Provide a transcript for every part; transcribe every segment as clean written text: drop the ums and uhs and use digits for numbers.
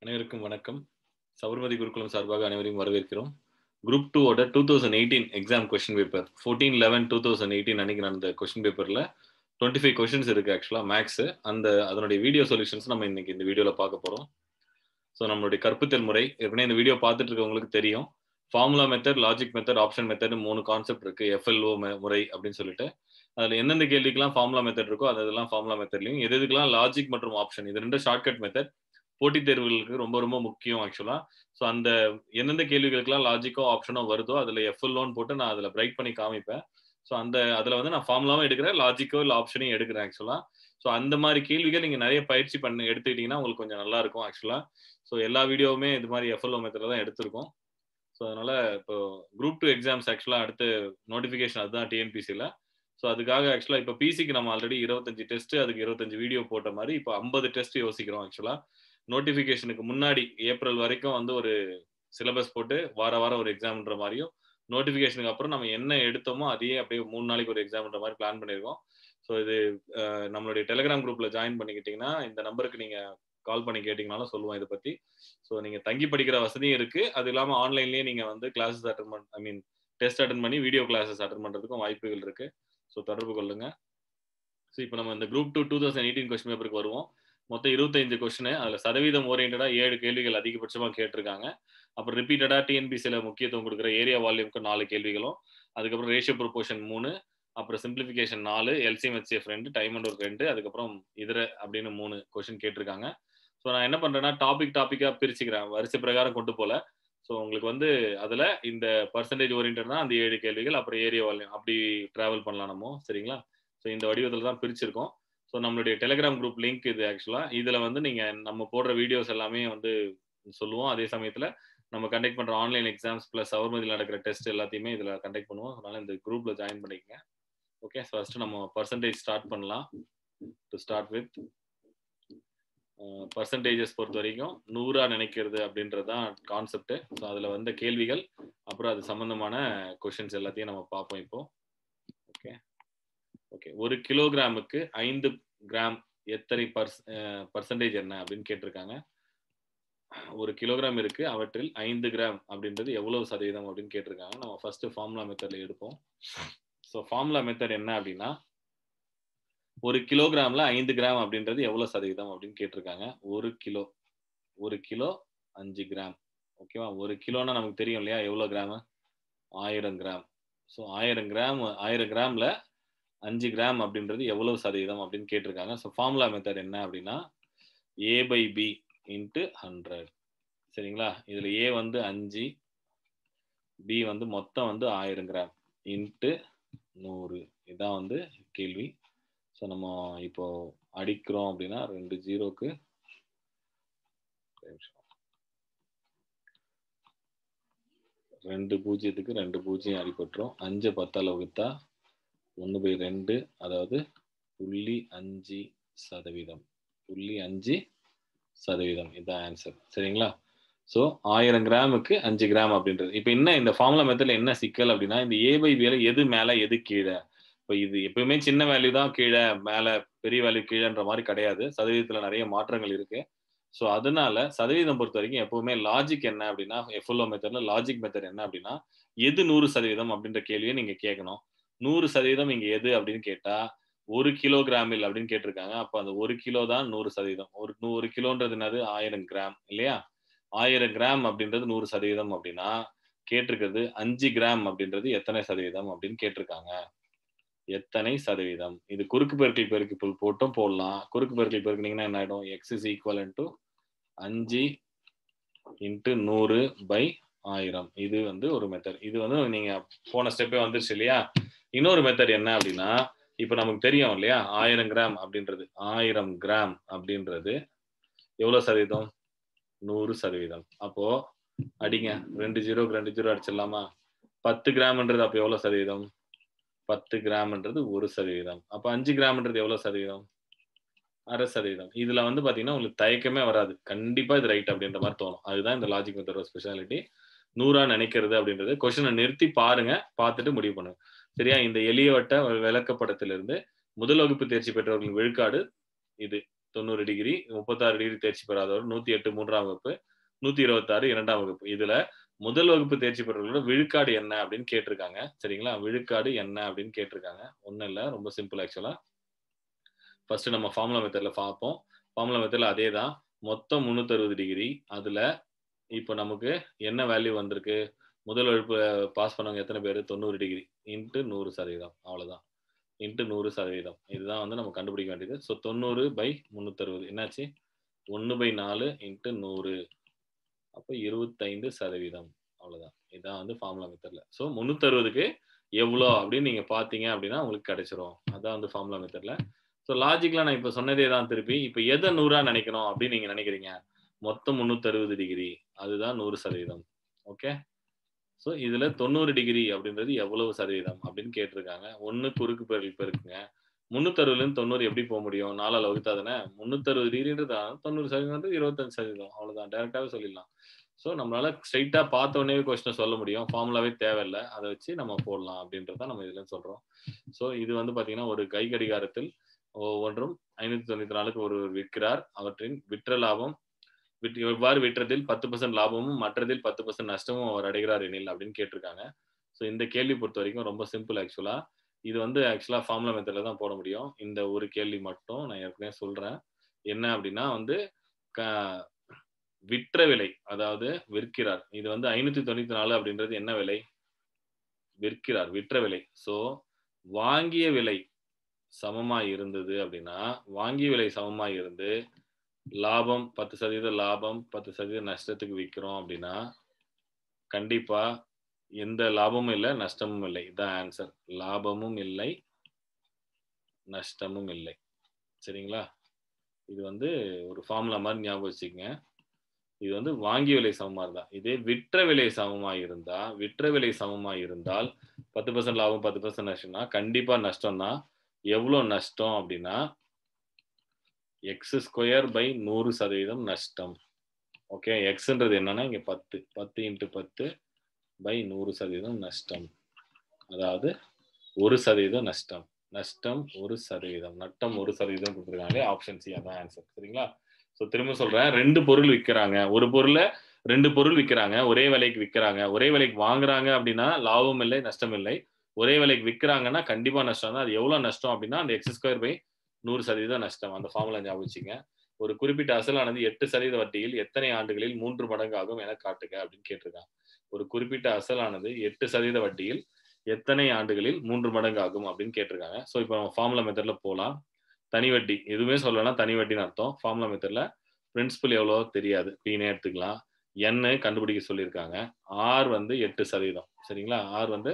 அனைவருக்கும் வணக்கம். சபர்மதி குருகுலம் சார்பாக அனைவரையும் வரவேற்கிறோம். குரூப் 2 ஓட 2018 எக்ஸாம் கொஸ்டின் பேப்பர் 14/11/2018 அன்னைக்கு நடந்த கொஸ்டின் பேப்பர்ல 25 கொஸ்டின்ஸ் இருக்கு ஆக்சுவலா மேக்ஸ். அதனுடைய வீடியோ சொல்யூஷன்ஸ் நம்ம இன்னைக்கு இந்த வீடியோல பார்க்க போறோம். ஸோ நம்மளுடைய கற்பித்தல் முறை ஏற்கனவே இந்த வீடியோ பார்த்துட்டு இருக்கவங்களுக்கு தெரியும். Formula method, logic method, option method 3 concept இருக்கு. FLO முறை அப்படின்னு சொல்லிட்டு அதுல எந்தெந்த கேள்விக்கெல்லாம் ஃபார்முலா மெத்தட் இருக்கோ அதெல்லாம் ஃபார்முலா மெத்தட்லையும், எதுக்கெல்லாம் லாஜிக் மற்றும் ஆப்ஷன் இது ரெண்டு ஷார்ட்கட் மெத்தட் போட்டித் தேர்வுகளுக்கு ரொம்ப ரொம்ப முக்கியம் ஆக்சுவலா. ஸோ அந்த எந்தெந்த கேள்விகளுக்கெல்லாம் லாஜிக்கோ ஆப்ஷனோ வருதோ அதுல FLOன்னு போட்டு நான் அதுல பிரைட் பண்ணி காமிப்பேன். ஸோ அதுல வந்து நான் ஃபார்முலாவும் எடுக்கிறேன், லாஜிக்கோ இல்லை ஆப்ஷனையும் எடுக்கிறேன் ஆக்சுவலா. ஸோ அந்த மாதிரி கேள்விகள் நீங்க நிறைய பயிற்சி பண்ணி எடுத்துக்கிட்டீங்கன்னா உங்களுக்கு கொஞ்சம் நல்லா இருக்கும் ஆக்சுவலா. ஸோ எல்லா வீடியோவுமே இது மாதிரி FLO மெத்தட்ல தான் எடுத்திருக்கோம். ஸோ அதனால இப்போ குரூப் 2 எக்ஸாம்ஸ் ஆக்சுவலா அடுத்து நோட்டிஃபிகேஷன் அதுதான் TNPSC-ல. ஸோ அதுக்காக ஆக்சுவலா இப்போ பிசிக்கு நம்ம ஆல்ரெடி 25 டெஸ்ட் அதுக்கு 25 வீடியோ போட்ட மாதிரி இப்போ 50 டெஸ்ட் யோசிக்கிறோம் ஆக்சுவலா. நோட்டிஃபிகேஷனுக்கு முன்னாடி ஏப்ரல் வரைக்கும் வந்து ஒரு சிலபஸ் போட்டு வார வாரம் ஒரு எக்ஸாம்ன்ற மாதிரியும், நோட்டிஃபிகேஷனுக்கு அப்புறம் நம்ம என்ன எடுத்தோமோ அதையே அப்படியே 3 நாளைக்கு ஒரு எக்ஸாம்ன்ற மாதிரி பிளான் பண்ணியிருக்கோம். ஸோ இது நம்மளுடைய டெலிகிராம் குரூப்ல ஜாயின் பண்ணிக்கிட்டீங்கன்னா இந்த நம்பருக்கு நீங்க கால் பண்ணி கேட்டீங்கனாலும் சொல்லுவோம் இதை பத்தி. ஸோ நீங்க தங்கி படிக்கிற வசதியும் இருக்கு. அது இல்லாம ஆன்லைன்லயே நீங்க வந்து கிளாஸஸ் டெஸ்ட் அட்டன் பண்ணி வீடியோ கிளாஸஸ் அட்டன் பண்றதுக்கும் வாய்ப்புகள் இருக்கு. ஸோ தொடர்பு கொள்ளுங்க. ஸோ இப்போ நம்ம இந்த குரூப் 2 2018 கொஸ்டின் பேப்பருக்கு வருவோம். மொத்தம் 25 கொஸ்டின். அதுல சதவீதம் ஓரியன்டா 7 கேள்விகள் அதிகபட்சமா கேட்டிருக்காங்க. அப்புறம் ரிப்பீட்டடா டிஎன்பிசில முக்கியத்துவம் கொடுக்குற ஏரியா வால்யூம்க்கு 4 கேள்விகளும், அதுக்கப்புறம் ரேஷியோ ப்ரொபோர்ஷன் 3, அப்புறம் simplification 4, LCM HCF 2, time and work 2, அதுக்கப்புறம் இதர அப்படின்னு 3 கொஸ்டின் கேட்டிருக்காங்க. ஸோ நான் என்ன பண்றேன்னா டாபிக்கா பிரிச்சுக்கிறேன், வரிசை பிரகாரம் கொண்டு போல. ஸோ உங்களுக்கு வந்து அதுல இந்த பர்சன்டேஜ் ஓரியன்டா அந்த 7 கேள்விகள், அப்புறம் ஏரியா வால்யூம் அப்படி டிராவல் பண்ணலாம் நம்ம. சரிங்களா? ஸோ இந்த வடிவத்தில் தான் பிரிச்சிருக்கோம். ஸோ நம்மளுடைய டெலிகிராம் குரூப் லிங்க் இது ஆக்சுவலா. இதுல வந்து நீங்க நம்ம போடுற வீடியோஸ் எல்லாமே வந்து சொல்லுவோம். அதே சமயத்துல நம்ம கண்டக்ட் பண்ற ஆன்லைன் எக்ஸாம்ஸ் பிளஸ் சபர்மதியில் நடக்கிற டெஸ்ட் எல்லாத்தையுமே இதுல கண்டக்ட் பண்ணுவோம். அதனால இந்த குரூப்ல ஜாயின் பண்ணிக்கங்க. ஓகே, ஃபர்ஸ்ட் நம்ம பர்சன்டேஜ் ஸ்டார்ட் பண்ணலாம். டு ஸ்டார்ட் வித் பர்சன்டேஜஸ் பொறுத்த வரைக்கும் 100 நினைக்கிறது அப்படின்றது தான் கான்செப்ட். ஸோ அதுல வந்த கேள்விகள் அப்புறம் அது சம்பந்தமான கொஸ்டின்ஸ் எல்லாத்தையும் நம்ம பார்ப்போம் இப்போ. ஓகே ஓகே 1 கிலோகிராமுக்கு 5 கிராம் எத்தனை பர்சன்டேஜ் என்ன அப்படின்னு கேட்டிருக்காங்க. 1 கிலோகிராம் இருக்கு, அவற்றில் 5 கிராம் அப்படின்றது எவ்வளவு சதவீதம் அப்படின்னு கேட்டிருக்காங்க. நம்ம ஃபர்ஸ்ட் ஃபார்முலா மெத்தட்ல எடுப்போம். ஸோ ஃபார்முலா மெத்தட் என்ன அப்படின்னா 1 கிலோகிராம்ல 5 கிராம் அப்படின்றது எவ்வளவு சதவீதம் அப்படின்னு கேட்டிருக்காங்க. 1 கிலோ 5 கிராம். ஓகேவா? 1 கிலோனா நமக்கு தெரியும் இல்லையா எவ்வளவு கிராம்? 1000 கிராம். ஸோ 1000 கிராம்ல 5 கிராம் அப்படின்றது எவ்வளவு சதவீதம் அப்படின்னு கேட்டிருக்காங்க. ஸோ ஃபார்முலா மெத்தட் என்ன அப்படின்னா A/B × 100. சரிங்களா? இதுல A வந்து 5, B வந்து மொத்தம் வந்து 1000 கிராம் இன்ட்டு 100. இதான் வந்து கேள்வி. ஸோ நம்ம இப்போ அடிக்கிறோம் அப்படின்னா 2 0க்கு 2 0க்கு 2 0 அடிபட்டுரும். 5 10 வகுத்தா 1/2, அதாவது 0.5%. 0.5% இதான் ஆன்சர். சரிங்களா? ஸோ 1000 கிராமுக்கு 5 கிராம் அப்படின்றது. இப்போ என்ன இந்த ஃபார்முலா மெத்தட்ல என்ன சிக்கல் அப்படின்னா இந்த A/B எது மேல எது கீழே. இப்போ இது எப்பவுமே சின்ன வேல்யூ தான் கீழே, மேல பெரிய வேல்யூ கீழேன்ற மாதிரி கிடையாது. சதவீதத்துல நிறைய மாற்றங்கள் இருக்கு. ஸோ அதனால சதவீதம் பொறுத்த வரைக்கும் எப்பவுமே லாஜிக் என்ன அப்படின்னா FLO மெத்தட்ல லாஜிக் மெத்தட் என்ன அப்படின்னா எது 100% அப்படின்ற கேள்வியை நீங்க கேட்கணும். 100% இங்க எது அப்படின்னு கேட்டா 1 கிலோகிராமில் அப்படின்னு கேட்டிருக்காங்க. அப்ப அந்த 1 கிலோ தான் 100%. ஒரு கிலோன்றது என்னது? 1000 கிராம் இல்லையா? 1000 கிராம் அப்படின்றது 100% அப்படின்னா கேட்டிருக்கிறது 5 கிராம் அப்படின்றது எத்தனை சதவீதம் அப்படின்னு கேட்டிருக்காங்க. எத்தனை சதவீதம்? இது குறுக்கு பெருக்கல் பெருக்கல் போட்டும் போடலாம். குறுக்கு பெருக்கல் பெருக்கினீங்கன்னா என்ன ஆயிடும்? X is equivalent to 5 × 100/1000. இது வந்து ஒரு மெத்தட். இது வந்து நீங்க போன ஸ்டெப்பே வந்துருச்சு இல்லையா? இன்னொரு மெத்தட் என்ன அப்படின்னா இப்ப நமக்கு தெரியும் இல்லையா 1000 கிராம் அப்படின்றது 1000 கிராம் அப்படின்றது எவ்வளவு சதவீதம்? 100%. அப்போ அடிங்க 2 0க்கு 2 0 அடிச்சிடலாமா? 10 கிராம்ன்றது அப்ப எவ்வளவு சதவீதம்? 10 கிராம்ன்றது 1%. அப்ப 5 கிராம்ன்றது எவ்வளவு சதவீதம்? 1/2%. இதுல வந்து பாத்தீங்கன்னா உங்களுக்கு தயக்கமே வராது. கண்டிப்பா இது ரைட் அப்படின்ற மாதிரி தோணும். அதுதான் இந்த லாஜிக் மெத்தடோட ஸ்பெஷாலிட்டி. 100 நினைக்கிறது அப்படின்றது கொஸ்டினை நிறுத்தி பாருங்க, பார்த்துட்டு முடிவு பண்ணுங்க. சரியா? இந்த எளிய வட்ட விளக்கப்படத்திலிருந்து முதல் வகுப்பு தேர்ச்சி பெற்றவர்களின் விழுக்காடு இது 90 டிகிரி, 36 டிகிரி தேர்ச்சி பெறாதவர், 108 3ஆம் வகுப்பு, 126 2ஆம் வகுப்பு. இதுல முதல் வகுப்பு தேர்ச்சி பெற்றவர்களோட விழுக்காடு என்ன அப்படின்னு கேட்டிருக்காங்க. சரிங்களா? விழுக்காடு என்ன அப்படின்னு கேட்டிருக்காங்க. ஒண்ணும் இல்ல. ரொம்ப சிம்பிள் ஆக்சுவலா. ஃபர்ஸ்ட் நம்ம ஃபார்முலா மெத்தட்ல பார்ப்போம். ஃபார்முலா மெத்தட்ல அதே தான். மொத்தம் 360 டிகிரி. அதுல இப்ப நமக்கு என்ன வேல்யூ வந்திருக்கு? முதல் வகுப்பு பாஸ் பண்ணவங்க எத்தனை பேரு? 90 டிகிரி இன்டு 100%. அவ்வளவுதான். இன்டு 100%. இதுதான் வந்து நம்ம கண்டுபிடிக்க வேண்டியது. ஸோ 90/360 என்னாச்சு? 1/4 இன்டு 100. அப்ப 25%. அவ்வளவுதான். இதான் வந்து ஃபார்முலா மெத்தட்ல. ஸோ 360க்கு எவ்வளோ அப்படின்னு நீங்க பார்த்தீங்க அப்படின்னா உங்களுக்கு கிடைச்சிரும். அதான் வந்து ஃபார்முலா மெத்தட்ல. ஸோ லாஜிக்கலா நான் இப்ப சொன்னதே தான் திருப்பி. இப்ப எத 100ஆ நினைக்கணும் அப்படின்னு நீங்க நினைக்கிறீங்க? மொத்தம் 360 டிகிரி. அதுதான் 100%. ஓகே. ஸோ இதுல 90 டிகிரி அப்படின்றது எவ்வளவு சதவீதம் அப்படின்னு கேட்டிருக்காங்க. 1 குறுக்கு பெருக்குங்க. 360லேருந்து 90 எப்படி போக முடியும்? 4ஆல வகுத்தா தானே? 360 டிகிரின்றது 90% 25%. அவ்வளவுதான். டைரக்டாவே சொல்லிடலாம். ஸோ நம்மளால ஸ்ட்ரெயிட்டா பார்த்த உடனே கொஸ்டினை சொல்ல முடியும். ஃபார்முலாவே தேவையில்ல. அதை வச்சு நம்ம போடலாம் அப்படின்றத நம்ம இதுல சொல்றோம். ஸோ இது வந்து பாத்தீங்கன்னா ஒரு கை கடிகாரத்தில் ஒவ்வொன்றும் 594க்கு ஒருவர் விற்கிறார். அவற்றின் விற்ற லாபம் எவ்வாறு விற்றதில் 10% லாபமும் மற்றதில் 10% நஷ்டமும் அவர் அடைகிறார் எனில் அப்படின்னு கேட்டிருக்காங்க. ஸோ இந்த கேள்வி பொறுத்த வரைக்கும் ரொம்ப சிம்பிள் ஆக்சுவலா. இது வந்து ஆக்சுவலா ஃபார்முலா மெத்தட்ல தான் போட முடியும். இந்த ஒரு கேள்வி மட்டும் நான் ஏற்கனவே சொல்றேன். என்ன அப்படின்னா வந்து விற்ற விலை, அதாவது விற்கிறார். இது வந்து 594 அப்படின்றது என்ன விலை? விற்கிறார், விற்ற விலை. ஸோ வாங்கிய விலை சமமா இருந்தது அப்படின்னா, வாங்கிய விலை சமமா இருந்து லாபம் 10% லாபம் 10% நஷ்டத்துக்கு விற்கிறோம் அப்படின்னா கண்டிப்பா எந்த லாபமும் இல்லை நஷ்டமும் இல்லை. இதான் ஆன்சர். லாபமும் இல்லை நஷ்டமும் இல்லை. சரிங்களா? இது வந்து ஒரு ஃபார்முலா மாதிரி ஞாபகம் வச்சுக்கங்க. இது வந்து வாங்கிய விலை சமமா இருந்தா. இதே விற்ற விலை சமமா இருந்தா, விற்ற விலை சமமா இருந்தால் 10% லாபம் 10% நஷ்டம்னா கண்டிப்பா நஷ்டம் தான். எவ்வளவு நஷ்டம் அப்படின்னா x2/100% நஷ்டம். ஓகே. எக்ஸ்ன்றது என்னன்னா இங்க 10 10 × 10/100% நஷ்டம். அதாவது 1% நஷ்டம். நஷ்டம் 1%. நட்டம் 1% கொடுத்துருக்காங்க. ஆப்ஷன் சி அதான் ஆன்சர். சரிங்களா? ஸோ திரும்ப சொல்றேன். 2 பொருள் விற்கிறாங்க. ஒரு பொருளை 2 பொருள் விற்கிறாங்க. ஒரே விலைக்கு விற்கிறாங்க. ஒரே விலைக்கு வாங்குறாங்க அப்படின்னா லாபம் இல்லை நஷ்டம் இல்லை. ஒரே விலைக்கு விற்கிறாங்கன்னா கண்டிப்பா நஷ்டம் தான். அது எவ்வளவு நஷ்டம் அப்படின்னா அந்த x2/100% நஷ்டம். அந்த ஃபார்முலா ஞாபகம் வச்சுங்க. ஒரு குறிப்பிட்ட அசலானது 8% வட்டியில் எத்தனை ஆண்டுகளில் 3 மடங்கு ஆகும் என காட்டுக அப்படின்னு கேட்டிருக்காங்க. ஒரு குறிப்பிட்ட அசலானது 8% வட்டியில் எத்தனை ஆண்டுகளில் 3 மடங்கு ஆகும் அப்படின்னு கேட்டிருக்காங்க. ஸோ இப்போ நம்ம ஃபார்முலா மெத்தட்ல போலாம். தனி வட்டி எதுவுமே சொல்லலைன்னா தனி வட்டின்னு அர்த்தம். ஃபார்முலா மெத்தட்ல பிரின்சிபல் எவ்வளோ தெரியாது. பீனே எடுத்துக்கலாம். என் கண்டுபிடிக்க சொல்லியிருக்காங்க. ஆர் வந்து 8%. சரிங்களா? ஆர் வந்து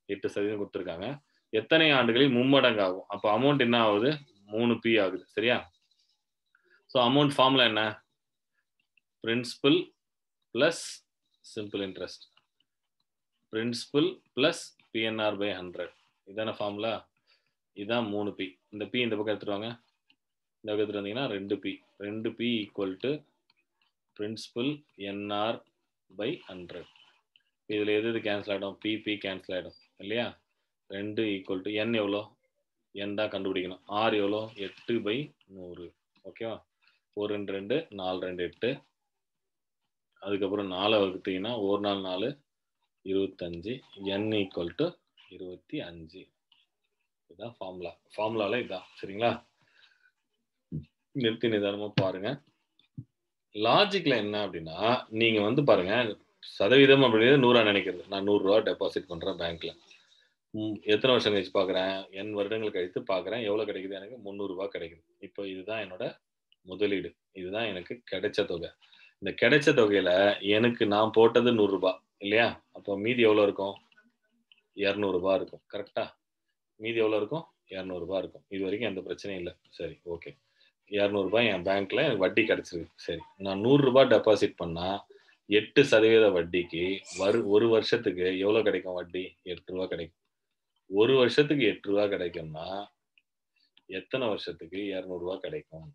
8% கொடுத்துருக்காங்க. எத்தனை ஆண்டுகளில் மும்மடங்கு ஆகும்? அப்போ அமௌண்ட் என்ன ஆகுது? 3p ஆகுது. சரியா? ஸோ அமௌண்ட் ஃபார்முலா என்ன? Principal plus simple interest. Principal plus PNR/100. இதான ஃபார்முலா? இதான் 3p. இந்த p இந்த பக்கம் எடுத்துட்டு வாங்க. இந்த பக்கம் எடுத்துட்டு வந்தீங்கன்னா 2p. 2p equal to principal NR/100. இதுல எது கேன்சல் ஆகிடும்? p கேன்சல் ஆகிடும் இல்லையா? 2 ஈக்குவல் டு n எவ்வளோ? n தான் கண்டுபிடிக்கணும். r எவ்வளோ? 8/100. ஓகேவா? 4 2 2 4 2 8. அதுக்கப்புறம் 4 வகுத்தீங்கன்னா 1 4 4 25. n equal to 25. இதுதான் ஃபார்முலா. ஃபார்முலால இதுதான். சரிங்களா? நிறுத்தி நிதானமா பாருங்க. லாஜிக்ல என்ன அப்படின்னா நீங்க வந்து பாருங்க சதவீதம் அப்படிங்கிறது 100ஆ நினைக்கிறது. நான் 100 ரூபா டெபாசிட் பண்றேன் பேங்க்ல. எத்தனை வருஷம் கழிச்சு பாக்குறேன்? n வருடங்கள் கழித்து பாக்குறேன். எவ்வளவு கிடைக்குது? எனக்கு 300 ரூபாய் கிடைக்குது. இப்போ இதுதான் என்னோட முதலீடு. இதுதான் எனக்கு கிடைச்ச தொகை. இந்த கிடைச்ச தொகையில எனக்கு நான் போட்டது 100 ரூபாய் இல்லையா? அப்போ மீதி எவ்வளவு இருக்கும்? 200 ரூபாய் இருக்கும். கரெக்டா? மீதி எவ்வளவு இருக்கும்? 200 ரூபாய் இருக்கும். இது வரைக்கும் எந்த பிரச்சனையும் இல்லை. சரி, ஓகே. 200 ரூபாய் என் பேங்க்ல எனக்கு வட்டி கிடைச்சிருக்கு. சரி, நான் 100 ரூபாய் டெபாசிட் பண்ணா 8% வட்டிக்கு ஒரு வருஷத்துக்கு எவ்வளவு கிடைக்கும் வட்டி? 8 ரூபாய் கிடைக்கும். ஒரு வருஷத்துக்கு 8 ரூபாய் கிடைக்கும்னா எத்தனை வருஷத்துக்கு 200 ரூபாய் கிடைக்கும்?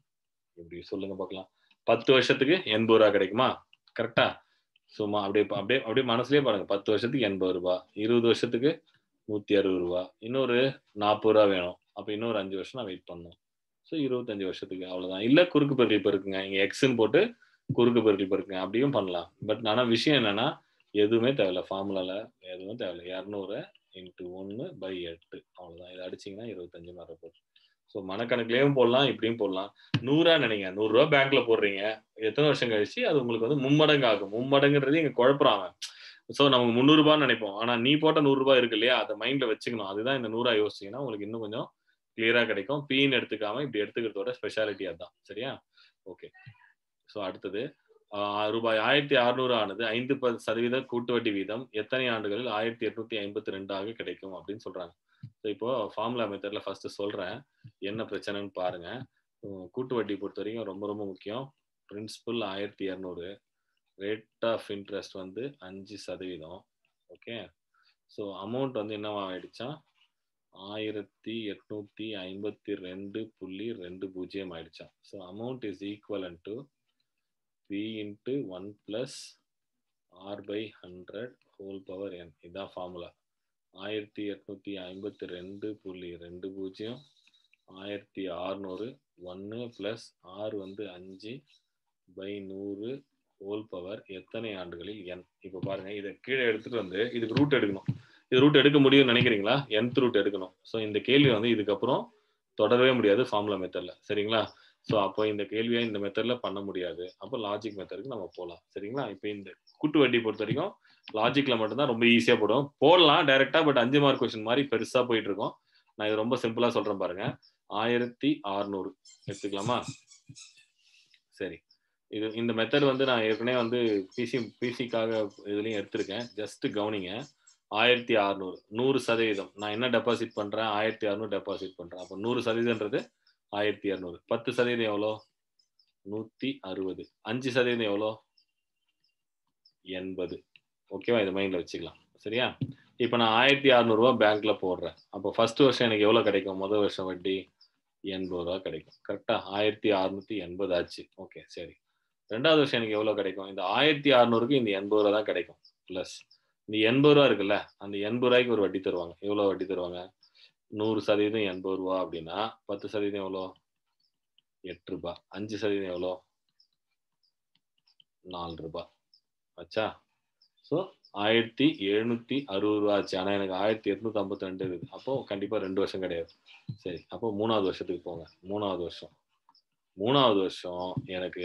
இப்படி சொல்லுங்க பார்க்கலாம். 10 வருஷத்துக்கு 80 ரூபாய் கிடைக்குமா? கரெக்டா? சும்மா அப்படியே அப்படியே அப்படியே மனசுலயே பாருங்க. 10 வருஷத்துக்கு 80 ரூபாய், 20 வருஷத்துக்கு 160 ரூபாய், இன்னொரு 40 ரூபாய் வேணும். அப்ப இன்னொரு 5 வருஷம் நான் வெயிட் பண்ணணும். ஸோ 25 வருஷத்துக்கு அவ்வளவுதான். இல்ல குறுக்கு பெருக்கல் பெருக்குங்க. இங்க எக்ஸ்ன்னு போட்டு குறுக்கு பெருக்கல் பெருக்குங்க. அப்படியும் பண்ணலாம். பட் ஆனா விஷயம் என்னன்னா, எதுவுமே தேவையில்ல. ஃபார்முலால எதுவும் தேவையில்ல. 200 இன்டு 1/8 அவ்வளவுதான். இத அடிச்சீங்கன்னா 25 வரப்போகுது. ஸோ மனக்கணக்குலயும் போடலாம், இப்படியும் போடலாம். 100 நினைங்க. ₹100 பேங்க்ல போடுறீங்க. எத்தனை வருஷம் கழிச்சு அது உங்களுக்கு வந்து மும்மடங்கு ஆகும். மும்மடங்குன்றது இங்க குழப்புறான் அவன். ஸோ நமக்கு ₹300 நினைப்போம். ஆனா நீ போட்ட ₹100 இருக்கு இல்லையா? அத மைண்ட்ல வச்சுக்கணும். அதுதான் இந்த 100 யோசிச்சீங்கன்னா உங்களுக்கு இன்னும் கொஞ்சம் கிளியரா கிடைக்கும். பின்னு எடுத்துக்காம இப்படி எடுத்துக்கிறதோட ஸ்பெஷாலிட்டி அதான். சரியா? ஓகே. ஸோ அடுத்தது ரூபாய் 1600 ஆனது 5% கூட்டு வட்டி வீதம் எத்தனை ஆண்டுகளில் 1852 ஆக கிடைக்கும் அப்படின்னு சொல்றாங்க. ஸோ இப்போ ஃபார்முலா மெத்தட்ல ஃபர்ஸ்ட் சொல்றேன். என்ன பிரச்சனைன்னு பாருங்க. கூட்டு வட்டி பொறுத்த வரைக்கும் ரொம்ப ரொம்ப முக்கியம். பிரின்சிபல் 1200, ரேட் ஆஃப் இன்ட்ரெஸ்ட் வந்து 5%. ஓகே. ஸோ அமௌண்ட் வந்து என்னவா ஆயிடுச்சா 1852.20 ஆயிடுச்சா. So amount is equivalent to P into 1 plus R by 100 whole power n. இதுதான் ஃபார்முலா. 1852.20 1600 1 plus R வந்து 5 by 100 ஹோல் பவர் எத்தனை ஆண்டுகளில் n. இப்போ பாருங்க இதை கீழே எடுத்துட்டு வந்து இதுக்கு ரூட் எடுக்கணும். இது ரூட் எடுக்க முடியும்னு நினைக்கிறீங்களா? nth ரூட் எடுக்கணும். ஸோ இந்த கேள்வி வந்து இதுக்கப்புறம் தொடரவே முடியாது ஃபார்முலா மெத்தட்ல. சரிங்களா? ஸோ அப்போ இந்த கேள்வியை இந்த மெத்தட்ல பண்ண முடியாது. அப்போ லாஜிக் மெத்தடுக்கு நம்ம போகலாம். சரிங்களா? இப்போ இந்த கூட்டு வட்டி பொறுத்த வரைக்கும் லாஜிக்ல மட்டும்தான் ரொம்ப ஈஸியா போடலாம் டைரக்டா. பட் 5 மார்க் கொஸ்டின் மாதிரி பெருசா போயிட்டு இருக்கோம். நான் இது ரொம்ப சிம்பிளா சொல்றேன் பாருங்க. 1600 எடுத்துக்கலாமா? சரி. இந்த மெத்தட் வந்து நான் ஏற்கனவே வந்து பிசிக்காக இதுலயும் எடுத்திருக்கேன். ஜஸ்ட் கவனிங்க. 1600 100%. நான் என்ன டெபாசிட் பண்றேன்? 1600 டெபாசிட் பண்றேன். அப்போ 100%ன்றது 1200. 10% எவ்வளோ? 160. 5% எவ்வளோ? 80. ஓகேவா? இதை மைண்ட்ல வச்சுக்கலாம். சரியா? இப்போ நான் 1600 பேங்க்ல போடுறேன். அப்போ ஃபர்ஸ்ட் வருஷம் எனக்கு எவ்வளவு கிடைக்கும்? முதல் வருஷம் வட்டி ₹80 கிடைக்கும். கரெக்டா? 1680 ஆச்சு. ஓகே சரி. ரெண்டாவது வருஷம் எனக்கு எவ்வளவு கிடைக்கும்? இந்த 1600க்கு இந்த ₹80 தான் கிடைக்கும். பிளஸ் இந்த ₹80 இருக்குல்ல, அந்த ₹80 ஒரு வட்டி தருவாங்க. எவ்வளவு வட்டி தருவாங்க? 100% ₹80 அப்படின்னா 10% எவ்வளோ? ₹8. 5% எவ்வளோ? ₹4 ஆச்சா? ஸோ 1760 ஆச்சு. ஆனா எனக்கு 1852 இருக்கு. அப்போ கண்டிப்பா 2 வருஷம் கிடையாது. சரி, அப்போ 3வது வருஷத்துக்கு போங்க. 3வது வருஷம் எனக்கு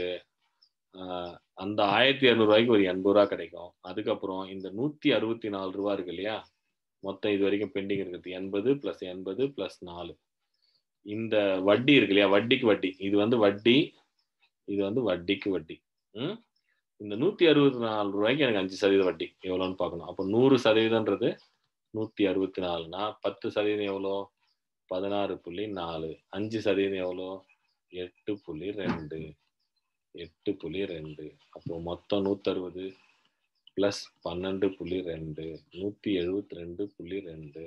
அந்த 1200 ஒரு ₹80 கிடைக்கும். அதுக்கப்புறம் இந்த ₹164 இருக்கு இல்லையா? மொத்தம் இது வரைக்கும் பெண்டிங் இருக்குது 80 பிளஸ் 80 பிளஸ் 4. இந்த வட்டி இருக்கு இல்லையா? வட்டிக்கு வட்டி. இது வந்து வட்டி, இது வந்து வட்டிக்கு வட்டி. இந்த ₹164 எனக்கு 5% வட்டி எவ்வளோன்னு பார்க்கணும். அப்போ 100%ன்றது 164னா 10% எவ்வளோ? 16.4. 5% எவ்வளோ? 8.2. 8.2. அப்போ மொத்தம் 160 பிளஸ் 12.2 172.2